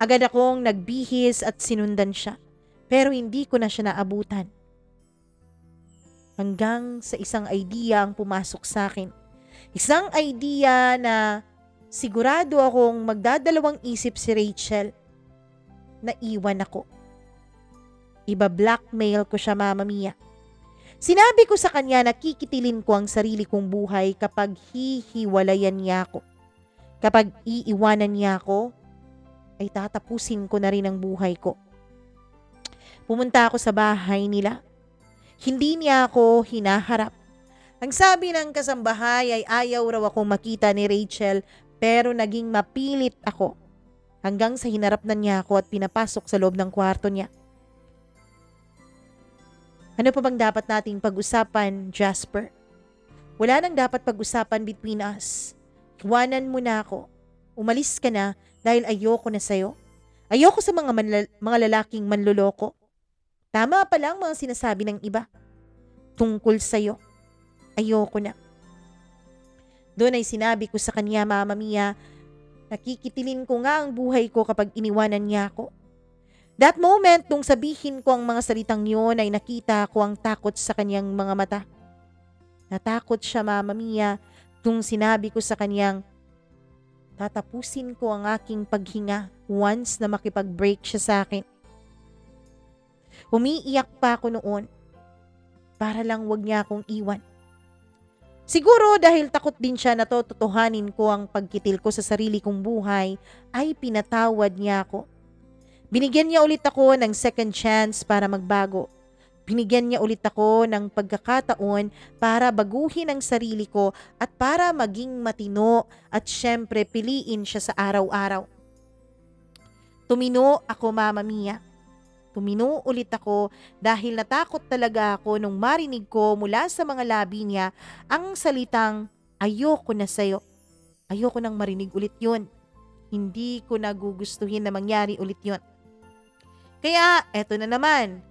Agad akong nagbihis at sinundan siya. Pero hindi ko na siya naabutan. Hanggang sa isang idea ang pumasok sa akin. Isang idea na sigurado akong magdadalawang isip si Rachel. Naiwan ako. Iba-blackmail ko siya, Mama Mia. Sinabi ko sa kanya na kikitilin ko ang sarili kong buhay kapag hihiwalayan niya ako. Kapag iiwanan niya ako, ay tatapusin ko na rin ang buhay ko. Pumunta ako sa bahay nila. Hindi niya ako hinaharap. Ang sabi ng kasambahay ay ayaw raw akong makita ni Rachel pero naging mapilit ako hanggang sa hinarap na niya ako at pinapasok sa loob ng kwarto niya. Ano pa bang dapat nating pag-usapan, Jasper? Wala nang dapat pag-usapan between us. Iwanan mo na ako. Umalis ka na dahil ayoko na sa'yo. Ayoko sa mga lalaking manloloko. Tama pa lang mga sinasabi ng iba. Tungkol sa'yo. Ayoko na. Doon ay sinabi ko sa kanya, Mama Mia, nakikitilin ko nga ang buhay ko kapag iniwanan niya ako. That moment, nung sabihin ko ang mga salitang yun, ay nakita ko ang takot sa kanyang mga mata. Natakot siya, Mama Mia, nung sinabi ko sa kanyang, tatapusin ko ang aking paghinga once na makipag-break siya sa akin. Umiiyak pa ako noon, para lang wag niya akong iwan. Siguro dahil takot din siya na totohanin ko ang pagkitil ko sa sarili kong buhay, ay pinatawad niya ako. Binigyan niya ulit ako ng second chance para magbago. Binigyan niya ulit ako ng pagkakataon para baguhin ang sarili ko at para maging matino at syempre piliin siya sa araw-araw. Tumino ako, Mama Mia. Tumino ulit ako dahil natakot talaga ako nung marinig ko mula sa mga labi niya ang salitang ayoko na sa'yo. Ayoko nang marinig ulit yun. Hindi ko nagugustuhin na mangyari ulit yun. Kaya eto na naman,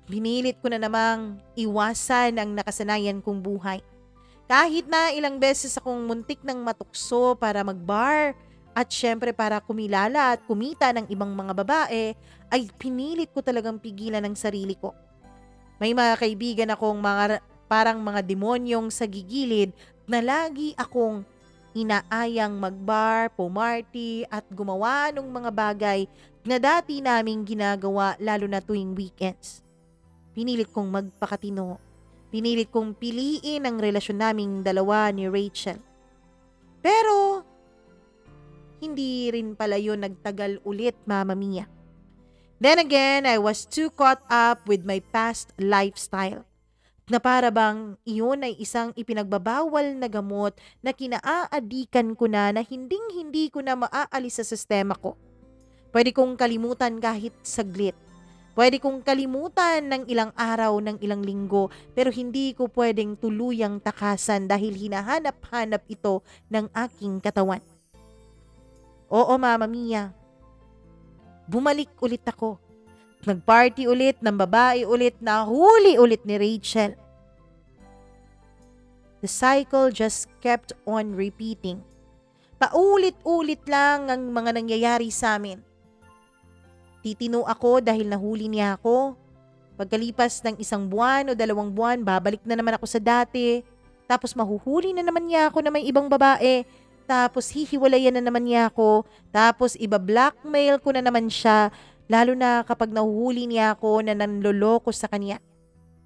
binilit ko na namang iwasan ang nakasanayan kong buhay. Kahit na ilang beses akong muntik ng matukso para mag-bar at syempre para kumilala at kumita ng ibang mga babae, ay pinilit ko talagang pigilan ang sarili ko. May mga kaibigan akong parang mga demonyong sa gigilid na lagi akong inaayang mag-bar, pumarty at gumawa ng mga bagay na dati naming ginagawa lalo na tuwing weekends. Pinilit kong magpakatino. Pinilit kong piliin ang relasyon naming dalawa ni Rachel. Pero, hindi rin pala yun nagtagal ulit, Mama Mia. Then again, I was too caught up with my past lifestyle. Na para bang iyon ay isang ipinagbabawal na gamot na kinaaadikan ko na hinding-hindi ko na maaalis sa sistema ko. Pwede kong kalimutan kahit saglit. Pwede kong kalimutan ng ilang araw, ng ilang linggo, pero hindi ko pwedeng tuluyang takasan dahil hinahanap-hanap ito ng aking katawan. Oo, Mama Mia. Bumalik ulit ako. Nagparty ulit ng babae ulit, nahuli ulit ni Rachel. The cycle just kept on repeating. Paulit-ulit lang ang mga nangyayari sa amin. Titino ako dahil nahuli niya ako. Pagkalipas ng 1 buwan o 2 buwan, babalik na naman ako sa dati. Tapos mahuhuli na naman niya ako na may ibang babae. Tapos hihiwalayan na naman niya ako. Tapos iba-blackmail ko na naman siya. Lalo na kapag nahuhuli niya ako na nanloloko sa kanya.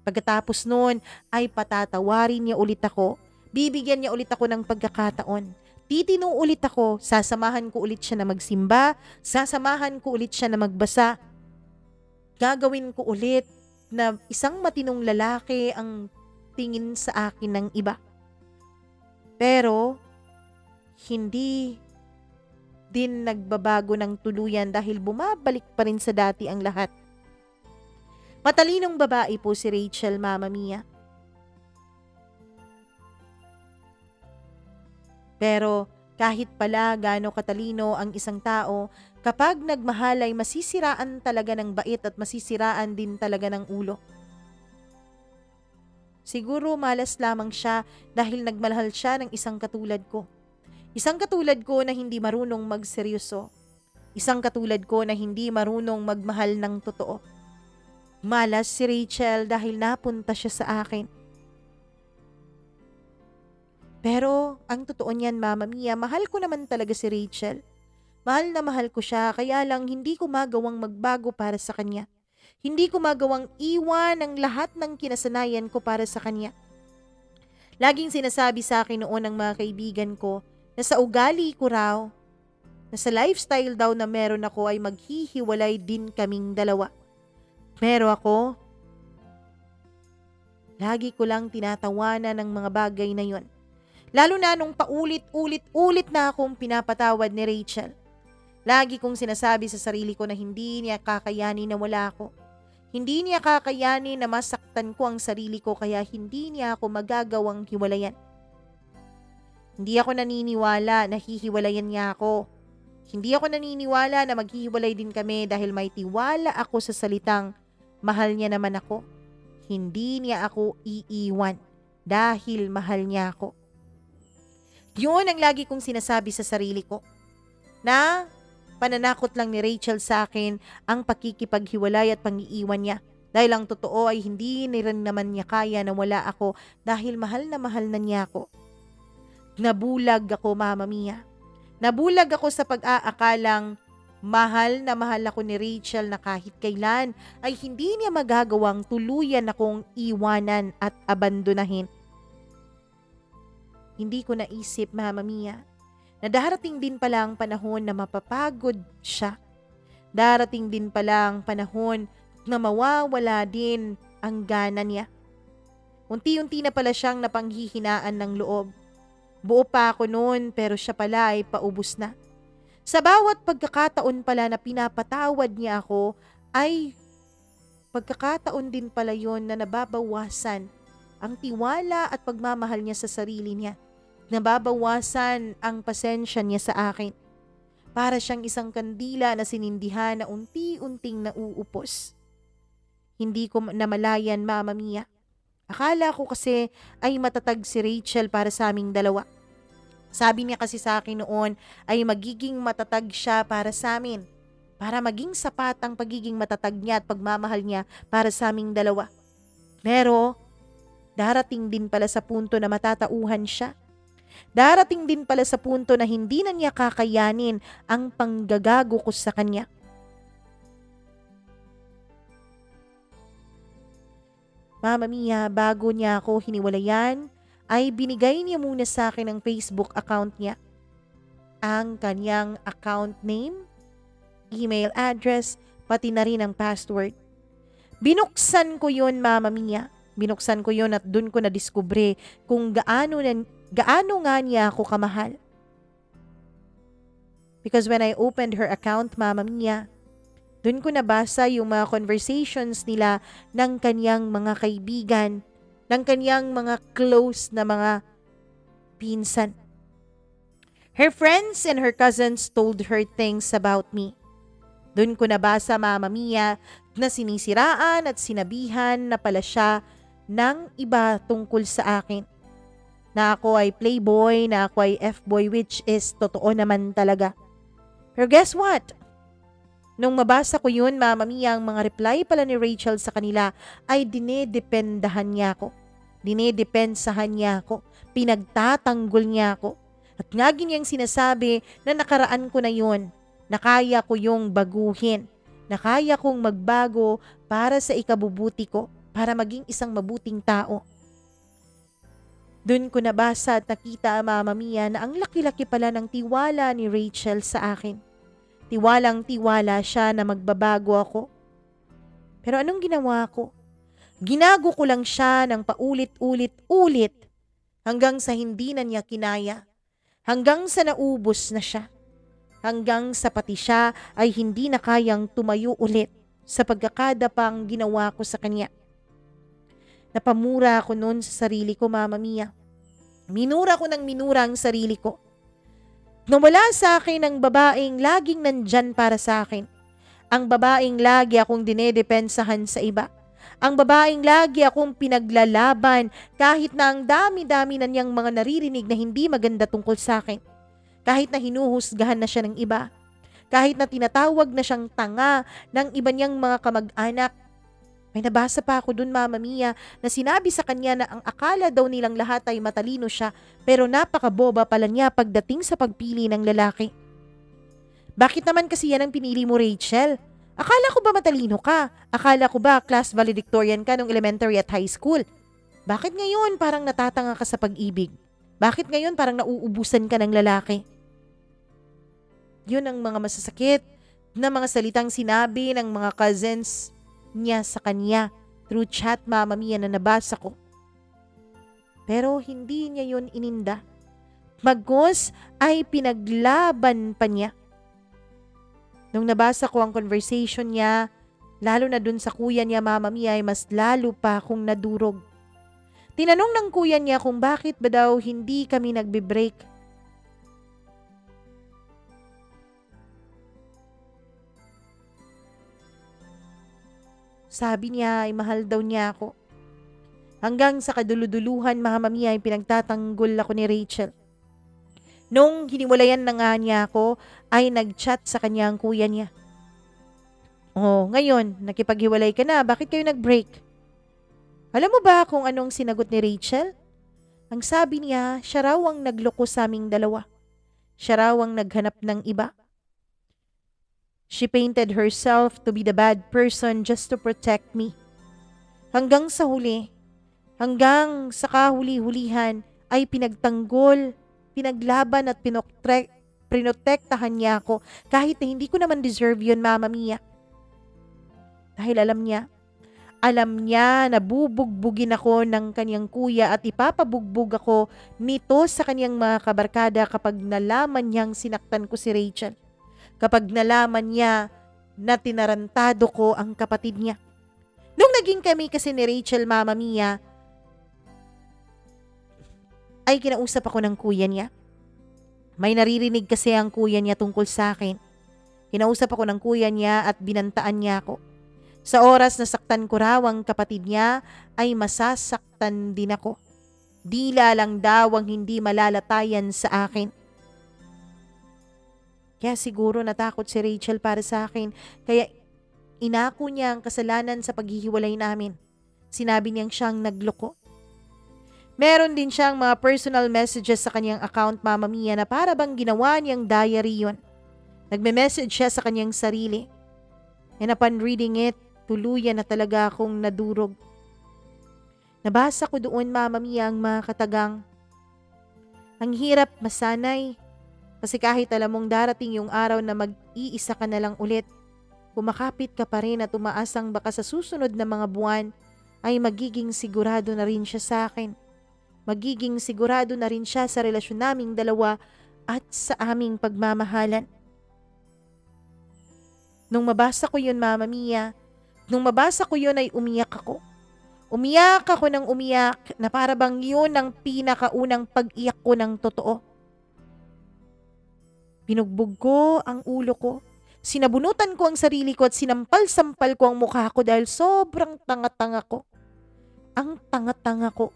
Pagkatapos noon ay patatawarin niya ulit ako. Bibigyan niya ulit ako ng pagkakataon. Titino ulit ako, sasamahan ko ulit siya na magsimba, sasamahan ko ulit siya na magbasa. Gagawin ko ulit na isang matinong lalaki ang tingin sa akin ng iba. Pero, hindi din nagbabago ng tuluyan dahil bumabalik pa rin sa dati ang lahat. Matalinong babae po si Rachel, Mama Mia. Pero kahit pala gaano katalino ang isang tao, kapag nagmahal ay masisiraan talaga ng bait at masisiraan din talaga ng ulo. Siguro malas lamang siya dahil nagmahal siya ng isang katulad ko. Isang katulad ko na hindi marunong magseryoso. Isang katulad ko na hindi marunong magmahal ng totoo. Malas si Rachel dahil napunta siya sa akin. Pero ang totoo niyan, Mama Mia, mahal ko naman talaga si Rachel. Mahal na mahal ko siya, kaya lang hindi ko magawang magbago para sa kanya. Hindi ko magawang iwan ang lahat ng kinasanayan ko para sa kanya. Laging sinasabi sa akin noon ng mga kaibigan ko na sa ugali ko raw, na sa lifestyle daw na meron ako ay maghihiwalay din kaming dalawa. Pero ako, lagi ko lang tinatawanan ng mga bagay na yon. Lalo na nung paulit-ulit na akong pinapatawad ni Rachel. Lagi kong sinasabi sa sarili ko na hindi niya kakayanin na wala ako. Hindi niya kakayanin na masaktan ko ang sarili ko kaya hindi niya ako magagawang hiwalayan. Hindi ako naniniwala na hihiwalayan niya ako. Hindi ako naniniwala na maghihiwalay din kami dahil may tiwala ako sa salitang mahal niya naman ako. Hindi niya ako iiwan dahil mahal niya ako. Yun ang lagi kong sinasabi sa sarili ko. Na pananakot lang ni Rachel sa akin ang pakikipaghiwalay at pang-iiwan niya. Dahil ang totoo ay hindi rin naman niya kaya na wala ako dahil mahal na niya ako. Nabulag ako, Mama Mia. Nabulag ako sa pag-aakalang mahal na mahal ako ni Rachel na kahit kailan ay hindi niya magagawang tuluyan akong iwanan at abandonahin. Hindi ko naisip, Mama Mia, na darating din pala ang panahon na mapapagod siya. Darating din pala ang panahon na mawawala din ang gana niya. Unti-unti na pala siyang napanghihinaan ng loob. Buo pa ako noon pero siya pala ay paubos na. Sa bawat pagkakataon pala na pinapatawad niya ako ay pagkakataon din pala yon na nababawasan ang tiwala at pagmamahal niya sa sarili niya. Nababawasan ang pasensya niya sa akin. Para siyang isang kandila na sinindihan na unti-unting nauupos. Hindi ko namalayan, Mama Mia. Akala ko kasi ay matatag si Rachel para sa aming dalawa. Sabi niya kasi sa akin noon ay magiging matatag siya para sa amin. Para maging sapat ang pagiging matatag niya at pagmamahal niya para sa aming dalawa. Pero darating din pala sa punto na matatauhan siya. Darating din pala sa punto na hindi na niya kakayanin ang panggagago ko sa kanya. Mama Mia, bago niya ako hiniwalayan, ay binigay niya muna sa akin ang Facebook account niya. Ang kanyang account name, email address, pati na rin ang password. Binuksan ko yun, Mama Mia. Binuksan ko yun at dun ko nadiskubre kung gaano nga niya ako kamahal. Because when I opened her account, Mama Mia, dun ko nabasa yung mga conversations nila ng kanyang mga kaibigan, ng kanyang mga close na mga pinsan. Her friends and her cousins told her things about me. Dun ko nabasa, Mama Mia, na sinisiraan at sinabihan na pala siya ng iba tungkol sa akin. Na ako ay playboy, na ako ay F-boy, which is totoo naman talaga. Pero guess what? Nung mabasa ko yun, Mama Mia, ang mga reply pala ni Rachel sa kanila ay dinedependahan niya ako. Dinedepensahan niya ako. Pinagtatanggol niya ako. At nga niyang sinasabi na nakaraan ko na yun, na kaya ko yung baguhin, na kaya kong magbago para sa ikabubuti ko, para maging isang mabuting tao. Doon ko nabasa at nakita, Mama Mia, na ang laki-laki pala ng tiwala ni Rachel sa akin. Tiwalang-tiwala siya na magbabago ako. Pero anong ginawa ko? Ginago ko lang siya ng paulit-ulit-ulit hanggang sa hindi na niya kinaya. Hanggang sa naubos na siya. Hanggang sa pati siya ay hindi na kayang tumayo ulit sa pagkakadapang ginawa ko sa kanya. Napamura ako noon sa sarili ko, Mama Mia. Minura ko ng minura ang sarili ko. Nawala sa akin ang babaeng laging nandyan para sa akin. Ang babaeng lagi akong dinedepensahan sa iba. Ang babaeng lagi akong pinaglalaban kahit na ang dami-dami na niyang mga naririnig na hindi maganda tungkol sa akin. Kahit na hinuhusgahan na siya ng iba. Kahit na tinatawag na siyang tanga ng iba niyang mga kamag-anak. May nabasa pa ako dun, Mama Mia, na sinabi sa kanya na ang akala daw nilang lahat ay matalino siya pero napakaboba pala niya pagdating sa pagpili ng lalaki. Bakit naman kasi yan ang pinili mo, Rachel? Akala ko ba matalino ka? Akala ko ba class valedictorian ka nung elementary at high school? Bakit ngayon parang natatanga ka sa pag-ibig? Bakit ngayon parang nauubusan ka ng lalaki? Yun ang mga masasakit na mga salitang sinabi ng mga cousins niya sa kanya through chat, Mama Mia, na nabasa ko. Pero hindi niya yun ininda. Bagkus ay pinaglaban pa niya. Nung nabasa ko ang conversation niya, lalo na dun sa kuya niya, Mama Mia, ay mas lalo pa akong nadurog. Tinanong ng kuya niya kung bakit ba daw hindi kami nagbe-break. Sabi niya ay mahal daw niya ako. Hanggang sa kaduluduluhan, Mama Mia, ay pinagtatanggol ako ni Rachel. Nung hiniwalayan na nga niya ako, ay nag-chat sa kanya ang kuya niya. Oh, ngayon, nakipaghiwalay ka na, bakit kayo nag-break? Alam mo ba kung anong sinagot ni Rachel? Ang sabi niya, siya raw ang nagloko sa aming dalawa. Siya raw ang naghanap ng iba. She painted herself to be the bad person just to protect me. Hanggang sa huli, hanggang sa kahuli-hulihan ay pinagtanggol, pinaglaban at pinotektahan niya ako kahit na hindi ko naman deserve yun, Mama Mia. Dahil alam niya na bubugbugin ako ng kanyang kuya at ipapabugbog ako nito sa kanyang mga kabarkada kapag nalaman niyang sinaktan ko si Rachel. Kapag nalaman niya na tinarantado ko ang kapatid niya. Nung naging kami kasi ni Rachel, Mama Mia, ay kinausap ako ng kuya niya. May naririnig kasi ang kuya niya tungkol sa akin. Kinausap ako ng kuya niya at binantaan niya ako. Sa oras na saktan ko raw ang kapatid niya, ay masasaktan din ako. Dila lang daw ang hindi malalatayan sa akin. Kaya siguro natakot si Rachel para sa akin. Kaya inako niya ang kasalanan sa paghihiwalay namin. Sinabi niyang siyang nagloko. Meron din siyang mga personal messages sa kanyang account, Mama Mia, na para bang ginawa niyang diary yun. Nagme-message siya sa kanyang sarili. And upon reading it, tuluyan na talaga akong nadurog. Nabasa ko doon, Mama Mia, ang mga katagang. Ang hirap masanay. Kasi kahit alam mong darating yung araw na mag-iisa ka na lang ulit, kumakapit ka pa rin at umaasang baka sa susunod na mga buwan ay magiging sigurado na rin siya sa akin. Magiging sigurado na rin siya sa relasyon naming dalawa at sa aming pagmamahalan. Nung mabasa ko yun, Mama Mia, nung mabasa ko yun ay umiyak ako. Umiyak ako ng umiyak na para bang yun ang pinakaunang pag-iyak ko ng totoo. Binugbog ko ang ulo ko. Sinabunutan ko ang sarili ko at sinampal-sampal ko ang mukha ko dahil sobrang tanga-tanga ko. Ang tanga-tanga ko.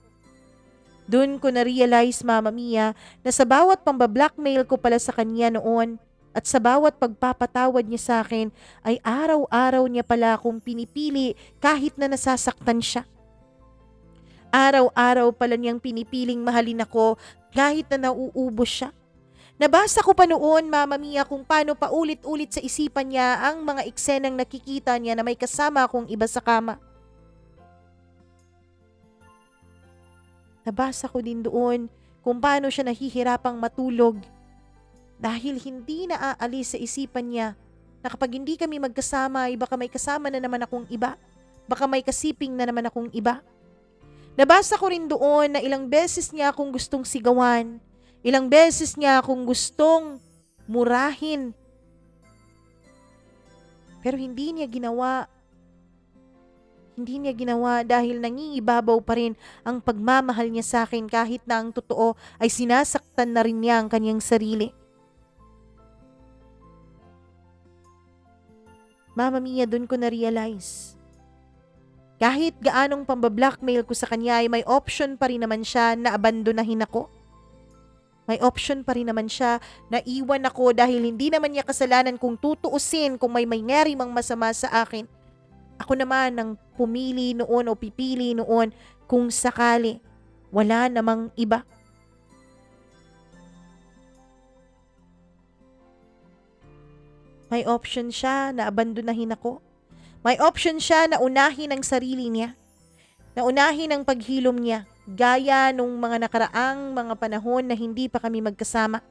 Doon ko na-realize, Mama Mia, na sa bawat pambablackmail ko pala sa kanya noon at sa bawat pagpapatawad niya sa akin ay araw-araw niya pala akong pinipili kahit na nasasaktan siya. Araw-araw pala niyang pinipiling mahalin ako kahit na nauubos siya. Nabasa ko pa noon, Mama Mia, kung paano paulit-ulit sa isipan niya ang mga eksenang nakikita niya na may kasama akong iba sa kama. Nabasa ko din doon kung paano siya nahihirapang matulog dahil hindi naaalis sa isipan niya na kapag hindi kami magkasama ay baka may kasama na naman akong iba, baka may kasiping na naman akong iba. Nabasa ko rin doon na ilang beses niya akong gustong sigawan, ilang beses niya akong gustong murahin, pero hindi niya ginawa. Hindi niya ginawa dahil nangingibabaw pa rin ang pagmamahal niya sa akin kahit na ang totoo ay sinasaktan na rin niya ang kanyang sarili. Mama Mia, doon ko na-realize Kahit gaanong pambablockmail ko sa kanya ay may option pa rin naman siya na abandonahin ako. May option pa rin naman siya na iwan ako dahil hindi naman niya kasalanan kung tutuusin kung may mangyari mang masama sa akin. Ako naman ang pumili noon o pipili noon kung sakali wala namang iba. May option siya na abandonahin ako. May option siya na unahin ang sarili niya. Na unahin ang paghilom niya. Gaya nung mga nakaraang mga panahon na hindi pa kami magkasama.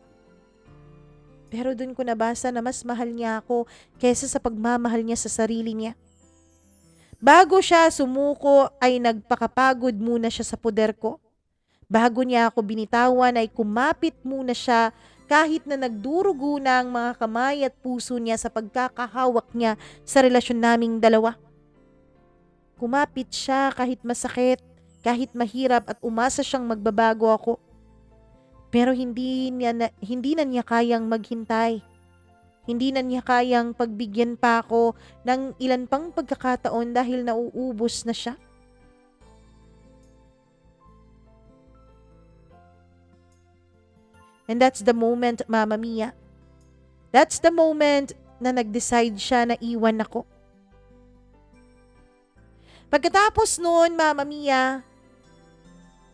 Pero dun ko nabasa na mas mahal niya ako kaysa sa pagmamahal niya sa sarili niya. Bago siya sumuko ay nagpakapagod muna siya sa poder ko. Bago niya ako binitawan ay kumapit muna siya kahit na nagdurugo na ang mga kamay at puso niya sa pagkakahawak niya sa relasyon naming dalawa. Kumapit siya kahit masakit, kahit mahirap at umasa siyang magbabago ako. Pero hindi na niya kayang maghintay. Hindi na niya kayang pagbigyan pa ako ng ilan pang pagkakataon dahil nauubos na siya. And that's the moment, Mama Mia. That's the moment na nag-decide siya na iwan ako. Pagkatapos noon, Mama Mia,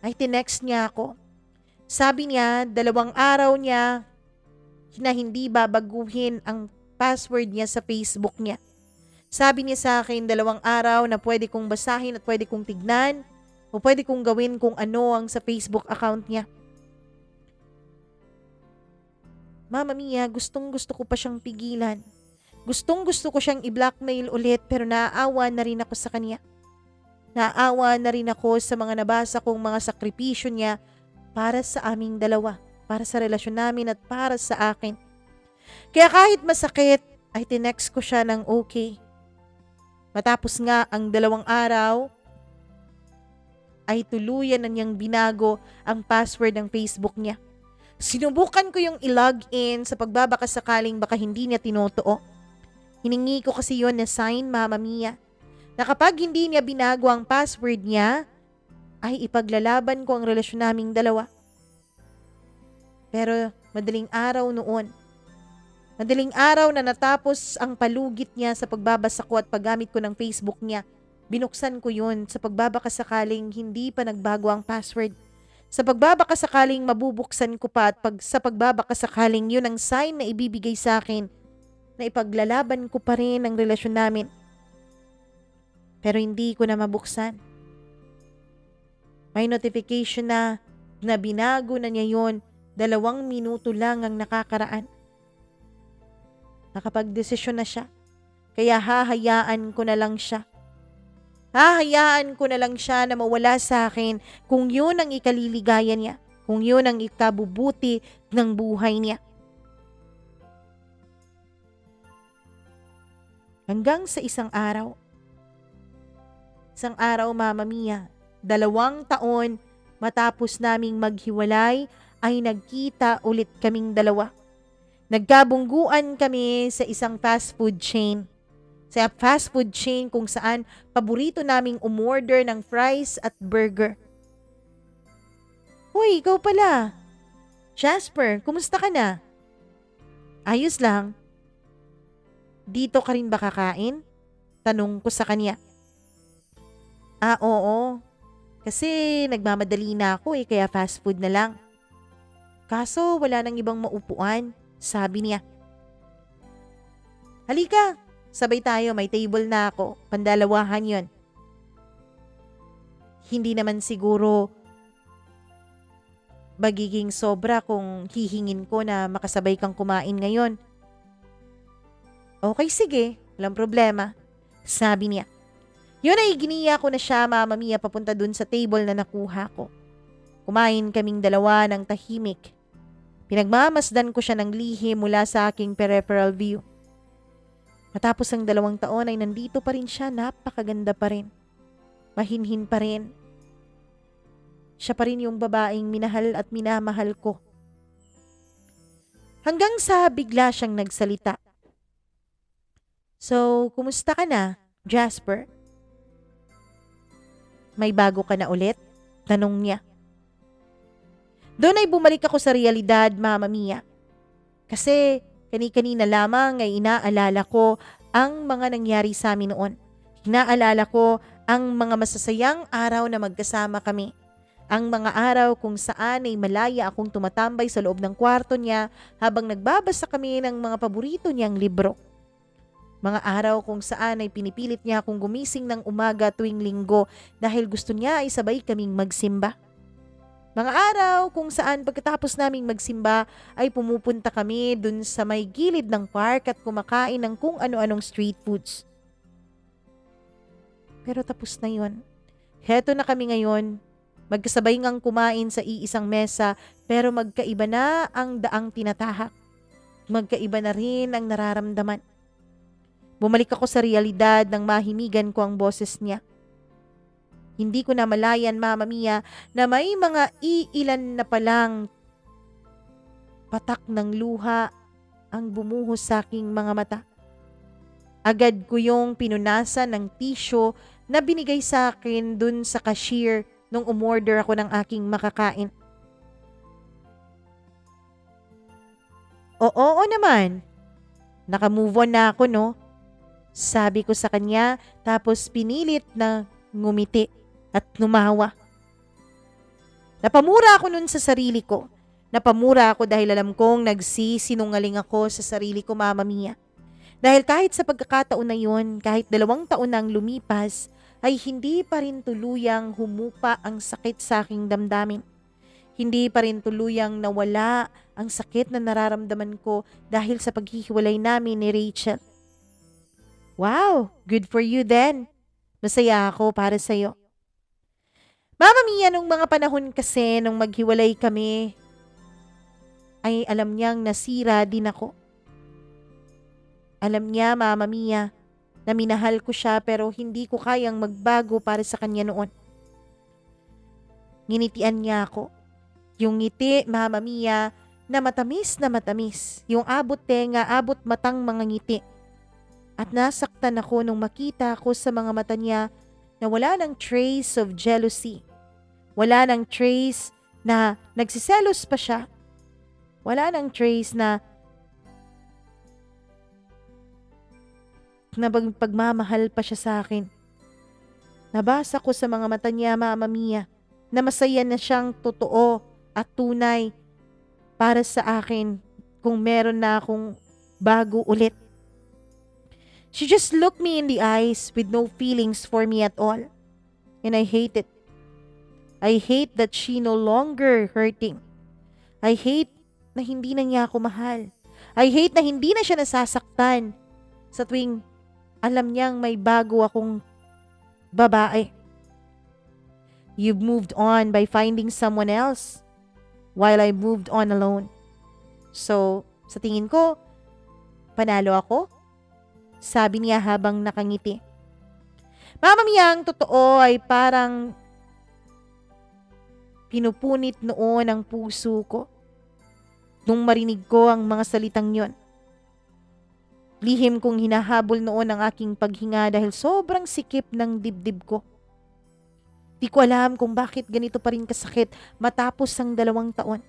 ay tinext niya ako. Sabi niya, 2 araw niya na hindi babaguhin ang password niya sa Facebook niya. Sabi niya sa akin, 2 araw na pwede kong basahin at pwede kong tignan o pwede kong gawin kung ano ang sa Facebook account niya. Mama Mia, gustong-gusto ko pa siyang pigilan. Gustong-gusto ko siyang i-blackmail ulit pero naaawa na rin ako sa kanya. Naaawa na rin ako sa mga nabasa kong mga sakripisyo niya para sa aming dalawa, para sa relasyon namin at para sa akin. Kaya kahit masakit, ay tinext ko siya ng okay. Matapos nga ang 2 araw, ay tuluyan na niyang binago ang password ng Facebook niya. Sinubukan ko yung i-log in sa pagbabaka sakaling baka hindi niya tinotoo. Hiningi ko kasi yon na sign, Mama Mia, na kapag hindi niya binago ang password niya, ay ipaglalaban ko ang relasyon naming dalawa. Pero madaling araw noon, madaling araw na natapos ang palugit niya sa pagbabasa ko at paggamit ko ng Facebook niya, binuksan ko yun sa pagbabaka sakaling hindi pa nagbago ang password. Sa pagbabaka sakaling mabubuksan ko pa at sa pagbabaka sakaling yun ang sign na ibibigay sa akin na ipaglalaban ko pa rin ang relasyon namin. Pero hindi ko na mabuksan. May notification na binago na niya yun, 2 minuto lang ang nakakaraan. Nakapagdesisyon na siya, kaya hahayaan ko na lang siya. Hahayaan ko na lang siya na mawala sa akin kung yun ang ikaliligaya niya, kung yun ang ikabubuti ng buhay niya. Hanggang sa isang araw, Mama Mia, 2 taon matapos naming maghiwalay ay nagkita ulit kaming dalawa. Nagkabungguan kami sa isang fast food chain. Sa fast food chain kung saan paborito naming umorder ng fries at burger. Hoy, ikaw pala. Jasper, kumusta ka na? Ayos lang. Dito ka rin ba kakain? Tanong ko sa kanya. Oo. Kasi nagmamadali na ako kaya fast food na lang. Kaso wala nang ibang maupuan, sabi niya. Halika, sabay tayo, may table na ako, pandalawahan yon. Hindi naman siguro magiging sobra kung hihingin ko na makasabay kang kumain ngayon. Okay, sige, walang problema, sabi niya. Yun ay giniya ko na siya, Mama Mia, papunta dun sa table na nakuha ko. Kumain kaming dalawa ng tahimik. Pinagmamasdan ko siya ng lihim mula sa aking peripheral view. Matapos ang 2 taon ay nandito pa rin siya, napakaganda pa rin. Mahinhin pa rin. Siya pa rin yung babaeng minahal at minamahal ko. Hanggang sa bigla siyang nagsalita. So, kumusta ka na, Jasper? May bago ka na ulit? Tanong niya. Doon ay bumalik ako sa realidad, Mama Mia. Kasi kani-kanina lamang ay inaalala ko ang mga nangyari sa amin noon. Inaalala ko ang mga masasayang araw na magkasama kami. Ang mga araw kung saan ay malaya akong tumatambay sa loob ng kwarto niya habang nagbabasa kami ng mga paborito niyang libro. Mga araw kung saan ay pinipilit niya akong gumising ng umaga tuwing linggo dahil gusto niya ay sabay kaming magsimba. Mga araw kung saan pagkatapos naming magsimba ay pumupunta kami dun sa may gilid ng park at kumakain ng kung ano-anong street foods. Pero tapos na yun. Heto na kami ngayon. Magkasabay ngang kumain sa iisang mesa pero magkaiba na ang daang tinatahak. Magkaiba na rin ang nararamdaman. Bumalik ako sa realidad nang mahimigan ko ang boses niya. Hindi ko na malayan, Mama Mia, na may mga iilan na palang patak ng luha ang bumuhos sa aking mga mata. Agad ko yung pinunasan ng tissue na binigay sa akin dun sa cashier nung umorder ako ng aking makakain. Oo naman. Naka-move on na ako, no? Sabi ko sa kanya tapos pinilit na ngumiti at lumawa. Napamura ako nun sa sarili ko. Napamura ako dahil alam kong nagsisinungaling ako sa sarili ko, Mama Mia. Dahil kahit sa pagkakataon na yun, kahit 2 taon nang lumipas, ay hindi pa rin tuluyang humupa ang sakit sa aking damdamin. Hindi pa rin tuluyang nawala ang sakit na nararamdaman ko dahil sa paghihiwalay namin ni Rachel. Wow, good for you then. Masaya ako para sa'yo. Mama Mia, nung mga panahon kasi nung maghiwalay kami, ay alam niyang nasira din ako. Alam niya, Mama Mia, na minahal ko siya pero hindi ko kayang magbago para sa kanya noon. Nginitian niya ako. Yung ngiti, Mama Mia, na matamis. Yung abot tenga, abot matang mga ngiti. At nasaktan ako nung makita ko sa mga mata niya na wala ng trace of jealousy. Wala ng trace na nagsiselos pa siya. Wala ng trace na pagmamahal pa siya sa akin. Nabasa ko sa mga mata niya, Mama Mia, na masaya na siyang totoo at tunay para sa akin kung meron na akong bago ulit. She just looked me in the eyes with no feelings for me at all. And I hate it. I hate that she no longer hurting. I hate na hindi na niya ako mahal. I hate na hindi na siya nasasaktan sa tuwing alam niyang may bago akong babae. You've moved on by finding someone else while I moved on alone. So, sa tingin ko, panalo ako? Sabi niya habang nakangiti. Mama Mia, ang totoo ay parang pinupunit noon ang puso ko nung marinig ko ang mga salitang yon. Lihim kong hinahabol noon ang aking paghinga dahil sobrang sikip ng dibdib ko. Di ko alam kung bakit ganito pa rin kasakit matapos ang 2 taon.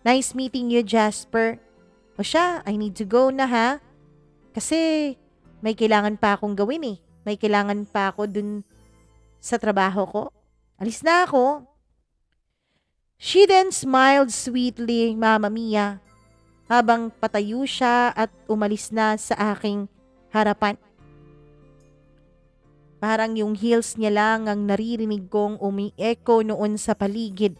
Nice meeting you, Jasper. O siya, I need to go na ha. Kasi may kailangan pa akong gawin eh. May kailangan pa ako dun sa trabaho ko. Alis na ako. She then smiled sweetly, Mama Mia, habang patayo siya at umalis na sa aking harapan. Parang yung heels niya lang ang naririnig kong umi-echo noon sa paligid.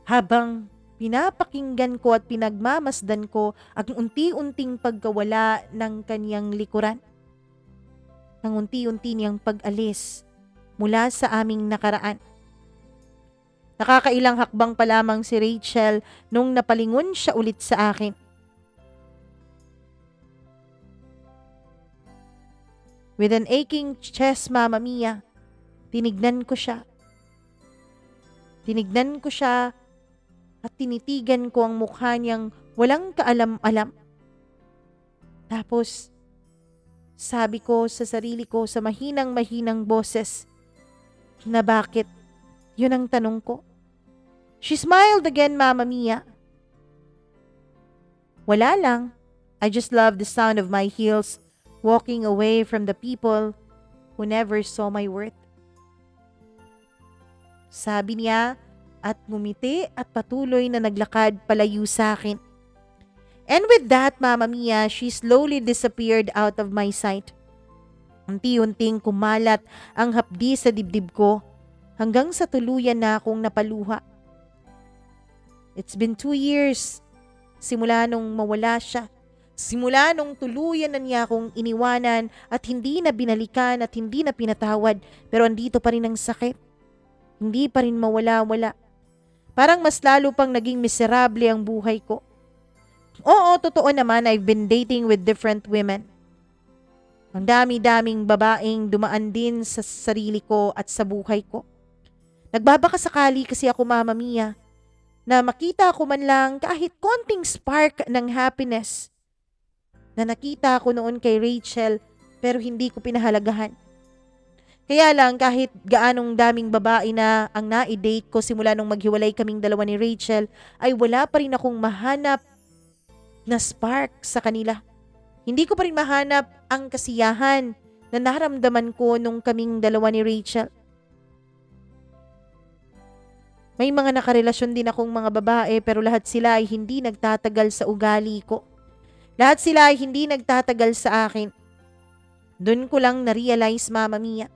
Habang pinapakinggan ko at pinagmamasdan ko ang unti-unting pagkawala ng kanyang likuran. Ang unti-unti niyang pag-alis mula sa aming nakaraan. Nakakailang hakbang pa lamang si Rachel nung napalingon siya ulit sa akin. With an aching chest, Mama Mia, tinignan ko siya. Tinignan ko siya at tinitigan ko ang mukha niyang walang kaalam-alam. Tapos, sabi ko sa sarili ko sa mahinang-mahinang boses, Na bakit? Yun ang tanong ko. She smiled again, Mama Mia. Wala lang. I just love the sound of my heels walking away from the people who never saw my worth. Sabi niya at ngumiti at patuloy na naglakad palayo sa akin. And with that, Mama Mia, she slowly disappeared out of my sight. Unti-unting kumalat ang hapdi sa dibdib ko hanggang sa tuluyan na akong napaluha. It's been 2 years simula nung mawala siya. Simula nung tuluyan na niya akong iniwanan at hindi na binalikan at hindi na pinatawad, pero andito pa rin ang sakit. Hindi pa rin mawala-wala. Parang mas lalo pang naging miserable ang buhay ko. Oo, totoo naman, I've been dating with different women. Ang dami-daming babaeng dumaan din sa sarili ko at sa buhay ko. Nagbabakasakali kasi ako, Mama Mia, na makita ko man lang kahit konting spark ng happiness na nakita ko noon kay Rachel pero hindi ko pinahalagahan. Kaya lang kahit gaanong daming babae na ang na-date ko simula nung maghiwalay kaming dalawa ni Rachel ay wala pa rin akong mahanap na spark sa kanila. Hindi ko pa rin mahanap ang kasiyahan na naramdaman ko nung kaming dalawa ni Rachel. May mga nakarelasyon din akong mga babae pero lahat sila ay hindi nagtatagal sa ugali ko. Lahat sila ay hindi nagtatagal sa akin. Doon ko lang na-realize, Mama Mia,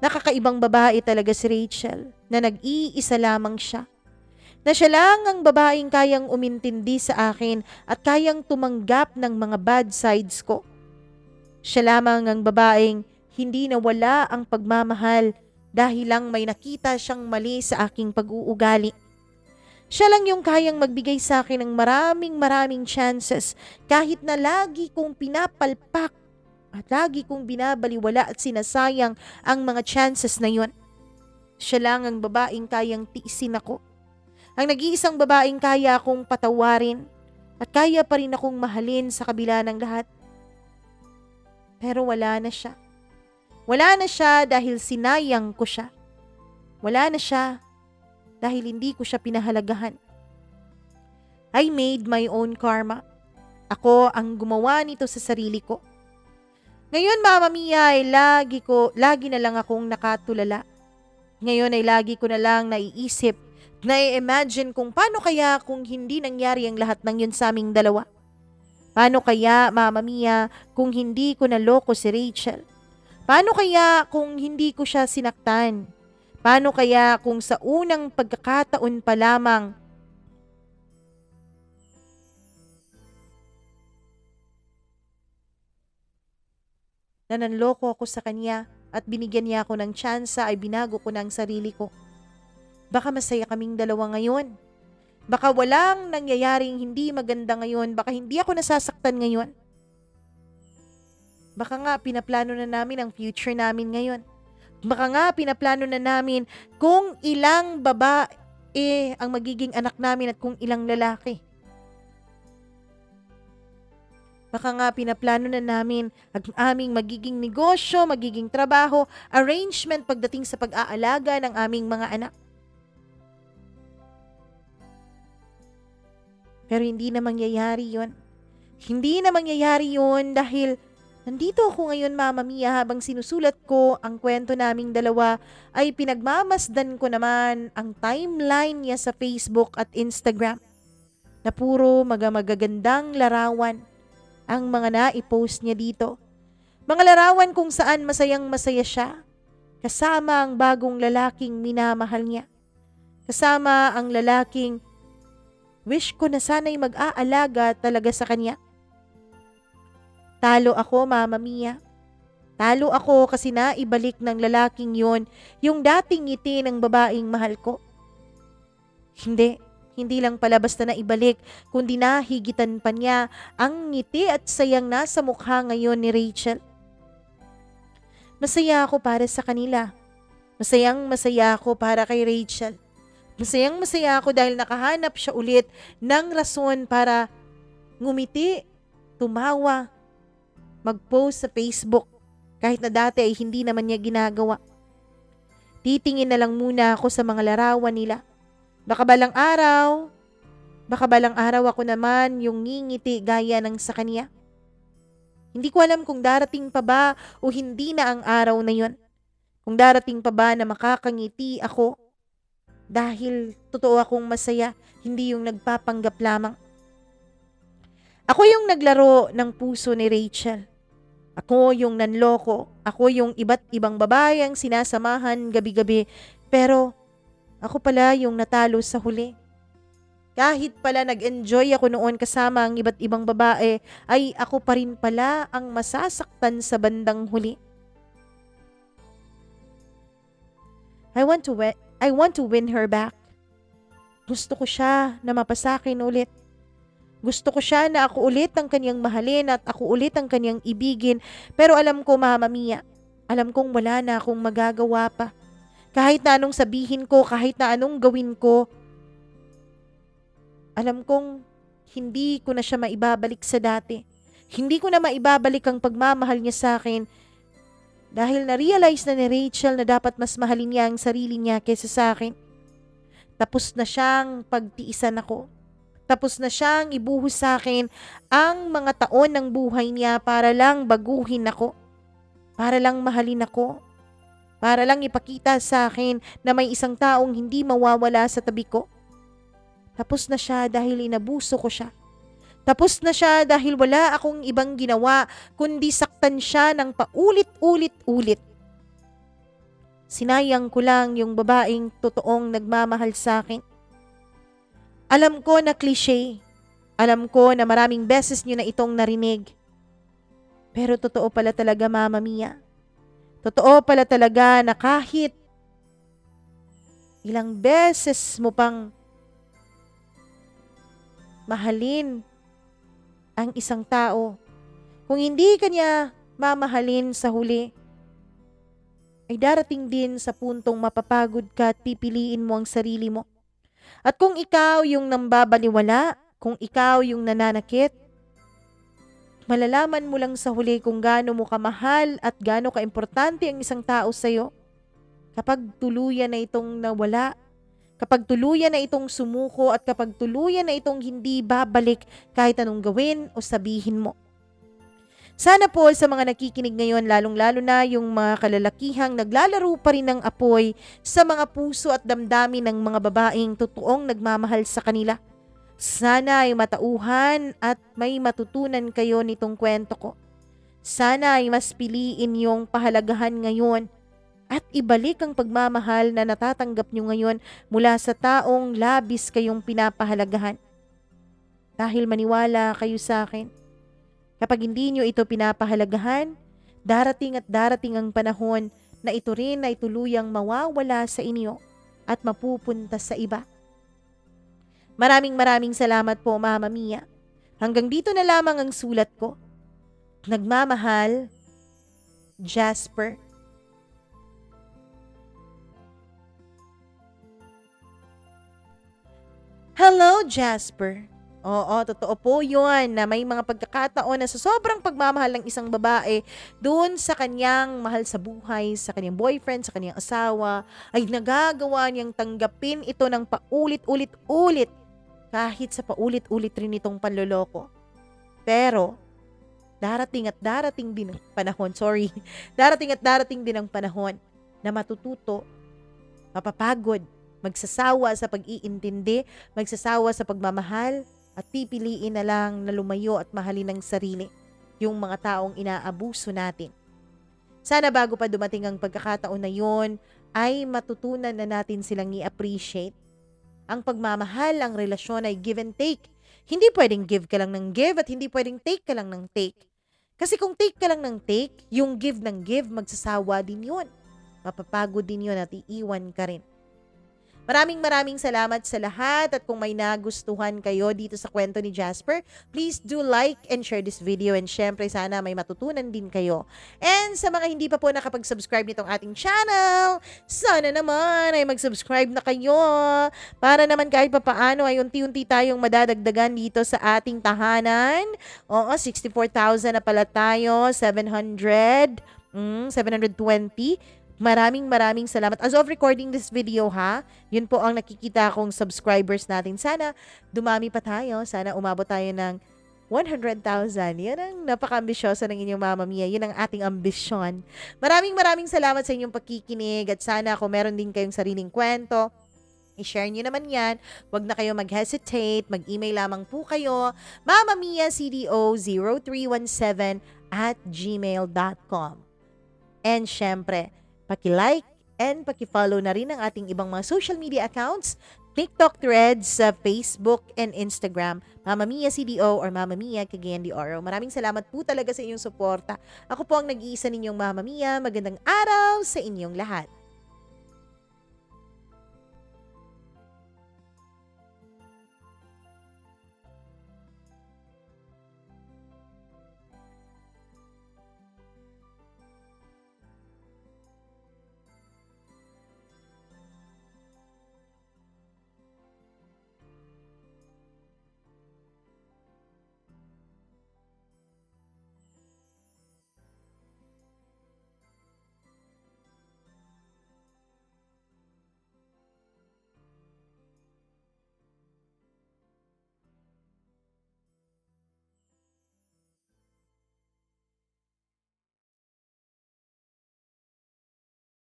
nakakaibang babae talaga si Rachel na nag-iisa lamang siya. Na siya lang ang babaeng kayang umintindi sa akin at kayang tumanggap ng mga bad sides ko. Siya lamang ang babaeng hindi nawala ang pagmamahal dahil lang may nakita siyang mali sa aking pag-uugali. Siya lang yung kayang magbigay sa akin ng maraming chances kahit na lagi kong pinapalpak at lagi kong binabaliwala at sinasayang ang mga chances na yun. Siya lang ang babaeng kayang tiisin ako. Ang nag-iisang babaeng kaya akong patawarin at kaya pa rin akong mahalin sa kabila ng lahat. Pero wala na siya. Wala na siya dahil sinayang ko siya. Wala na siya dahil hindi ko siya pinahalagahan. I made my own karma. Ako ang gumawa nito sa sarili ko. Ngayon, Mama Mia, ay lagi na lang akong nakatulala. Ngayon ay lagi ko na lang naiisip, na-imagine kung paano kaya kung hindi nangyari ang lahat ng yun sa aming dalawa. Paano kaya, Mama Mia, kung hindi ko naloko si Rachel? Paano kaya kung hindi ko siya sinaktan? Paano kaya kung sa unang pagkakataon pa lamang na nanloko ako sa kanya at binigyan niya ako ng tsansa ay binago ko ng sarili ko? Baka masaya kaming dalawa ngayon. Baka walang nangyayaring hindi maganda ngayon. Baka hindi ako nasasaktan ngayon. Baka nga pinaplano na namin ang future namin ngayon. Baka nga pinaplano na namin kung ilang babae ang magiging anak namin at kung ilang lalaki. Baka nga pinaplano na namin ang aming magiging negosyo, magiging trabaho, arrangement pagdating sa pag-aalaga ng aming mga anak. Pero hindi na mangyayari yun. Hindi na mangyayari yun dahil nandito ako ngayon, Mama Mia, habang sinusulat ko ang kwento naming dalawa ay pinagmamasdan ko naman ang timeline niya sa Facebook at Instagram na puro magagandang larawan ang mga na-post niya dito. Mga larawan kung saan masayang masaya siya kasama ang bagong lalaking minamahal niya. Kasama ang lalaking wish ko na sana'y mag-aalaga talaga sa kanya. Talo ako, Mama Mia. Talo ako kasi naibalik ng lalaking yon yung dating ngiti ng babaeng mahal ko. Hindi lang pala basta naibalik, kundi nahigitan pa niya ang ngiti at sayang nasa mukha ngayon ni Rachel. Masaya ako para sa kanila. Masayang masaya ako para kay Rachel. Masayang masaya ako dahil nakahanap siya ulit ng rason para ngumiti, tumawa, mag-post sa Facebook kahit na dati ay hindi naman niya ginagawa. Titingin na lang muna ako sa mga larawan nila. Baka balang araw, ako naman yung ngingiti gaya ng sa kanya. Hindi ko alam kung darating pa ba o hindi na ang araw na yon. Kung darating pa ba na makakangiti ako dahil totoo akong masaya, hindi yung nagpapanggap lamang. Ako yung naglaro ng puso ni Rachel. Ako yung nanloko. Ako yung iba't ibang babae ang sinasamahan gabi-gabi. Pero ako pala yung natalo sa huli. Kahit pala nag-enjoy ako noon kasama ang iba't ibang babae, ay ako pa rin pala ang masasaktan sa bandang huli. I want to win her back. Gusto ko siya na mapasakin ulit. Gusto ko siya na ako ulit ang kanyang mahalin at ako ulit ang kanyang ibigin. Pero alam ko, Mama Mia, alam kong wala na akong magagawa pa. Kahit na anong sabihin ko, kahit na anong gawin ko, alam kong hindi ko na siya maibabalik sa dati. Hindi ko na maibabalik ang pagmamahal niya sa akin dahil na-realize na ni Rachel na dapat mas mahalin niya ang sarili niya kaysa sa akin. Tapos na siyang pagtiisan ako. Tapos na siyang ibuhos sa akin ang mga taon ng buhay niya para lang baguhin ako. Para lang mahalin ako. Para lang ipakita sa akin na may isang taong hindi mawawala sa tabi ko. Tapos na siya dahil inabuso ko siya. Tapos na siya dahil wala akong ibang ginawa kundi saktan siya ng paulit-ulit-ulit. Sinayang ko lang yung babaeng totoong nagmamahal sa akin. Alam ko na cliche. Alam ko na maraming beses niyo na itong narinig. Pero totoo pala talaga, Mama Mia. Totoo pala talaga na kahit ilang beses mo pang mahalin ang isang tao, kung hindi kanya mamahalin sa huli, ay darating din sa puntong mapapagod ka at pipiliin mo ang sarili mo. At kung ikaw yung nambabaliwala, kung ikaw yung nananakit, malalaman mo lang sa huli kung gaano mo kamahal at gaano kaimportante ang isang tao sa'yo kapag tuluyan na itong nawala. Kapag tuluyan na itong sumuko at kapag tuluyan na itong hindi babalik kahit anong gawin o sabihin mo. Sana po sa mga nakikinig ngayon, lalong-lalo na yung mga kalalakihang naglalaro pa rin ng apoy sa mga puso at damdamin ng mga babaeng totoong nagmamahal sa kanila. Sana ay matauhan at may matutunan kayo nitong kwento ko. Sana ay mas piliin yung pahalagahan ngayon at ibalik ang pagmamahal na natatanggap nyo ngayon mula sa taong labis kayong pinapahalagahan. Dahil maniwala kayo sa akin, kapag hindi nyo ito pinapahalagahan, darating at darating ang panahon na ito rin ay tuluyang mawawala sa inyo at mapupunta sa iba. Maraming salamat po, Mama Mia. Hanggang dito na lamang ang sulat ko. Nagmamahal, Jasper. Hello, Jasper. Oo, totoo po yun na may mga pagkakataon na sa sobrang pagmamahal ng isang babae doon sa kanyang mahal sa buhay, sa kanyang boyfriend, sa kanyang asawa, ay nagagawa niyang tanggapin ito ng paulit-ulit-ulit kahit sa paulit-ulit rin itong panloloko. Pero, darating din ang panahon, darating din ang panahon na matututo, mapapagod, magsasawa sa pag-iintindi, magsasawa sa pagmamahal, at pipiliin na lang na lumayo at mahalin ng sarili yung mga taong inaabuso natin. Sana bago pa dumating ang pagkakataon na yon, ay matutunan na natin silang i-appreciate. Ang pagmamahal, ang relasyon ay give and take. Hindi pwedeng give ka lang ng give at hindi pwedeng take ka lang ng take. Kasi kung take ka lang ng take, yung give ng give, magsasawa din yun. Mapapagod din yun at iiwan ka rin. Maraming salamat sa lahat at kung may nagustuhan kayo dito sa kwento ni Jasper, please do like and share this video and syempre sana may matutunan din kayo. And sa mga hindi pa po nakapag-subscribe nitong ating channel, sana naman ay mag-subscribe na kayo para naman kahit papaano ay unti-unti tayong madadagdagan dito sa ating tahanan. Oo, 64,000 na pala tayo, 720. Maraming salamat. As of recording this video ha, yun po ang nakikita kong subscribers natin. Sana dumami pa tayo. Sana umabot tayo ng 100,000. Yan ang napaka-ambisyosa ng inyong Mama Mia. Yun ang ating ambisyon. Maraming salamat sa inyong pakikinig at sana kung meron din kayong sariling kwento, i-share nyo naman yan. Huwag na kayo mag-hesitate. Mag-email lamang po kayo. mamamiacdo0317@gmail.com. And syempre, paki-like and paki-follow na rin ang ating ibang mga social media accounts, TikTok, Threads, sa Facebook and Instagram, Mama Mia CDO or Mama Mia Cagayan de Oro. Maraming salamat po talaga sa inyong suporta. Ako po ang nag-iisa ninyong Mama Mia. Magandang araw sa inyong lahat.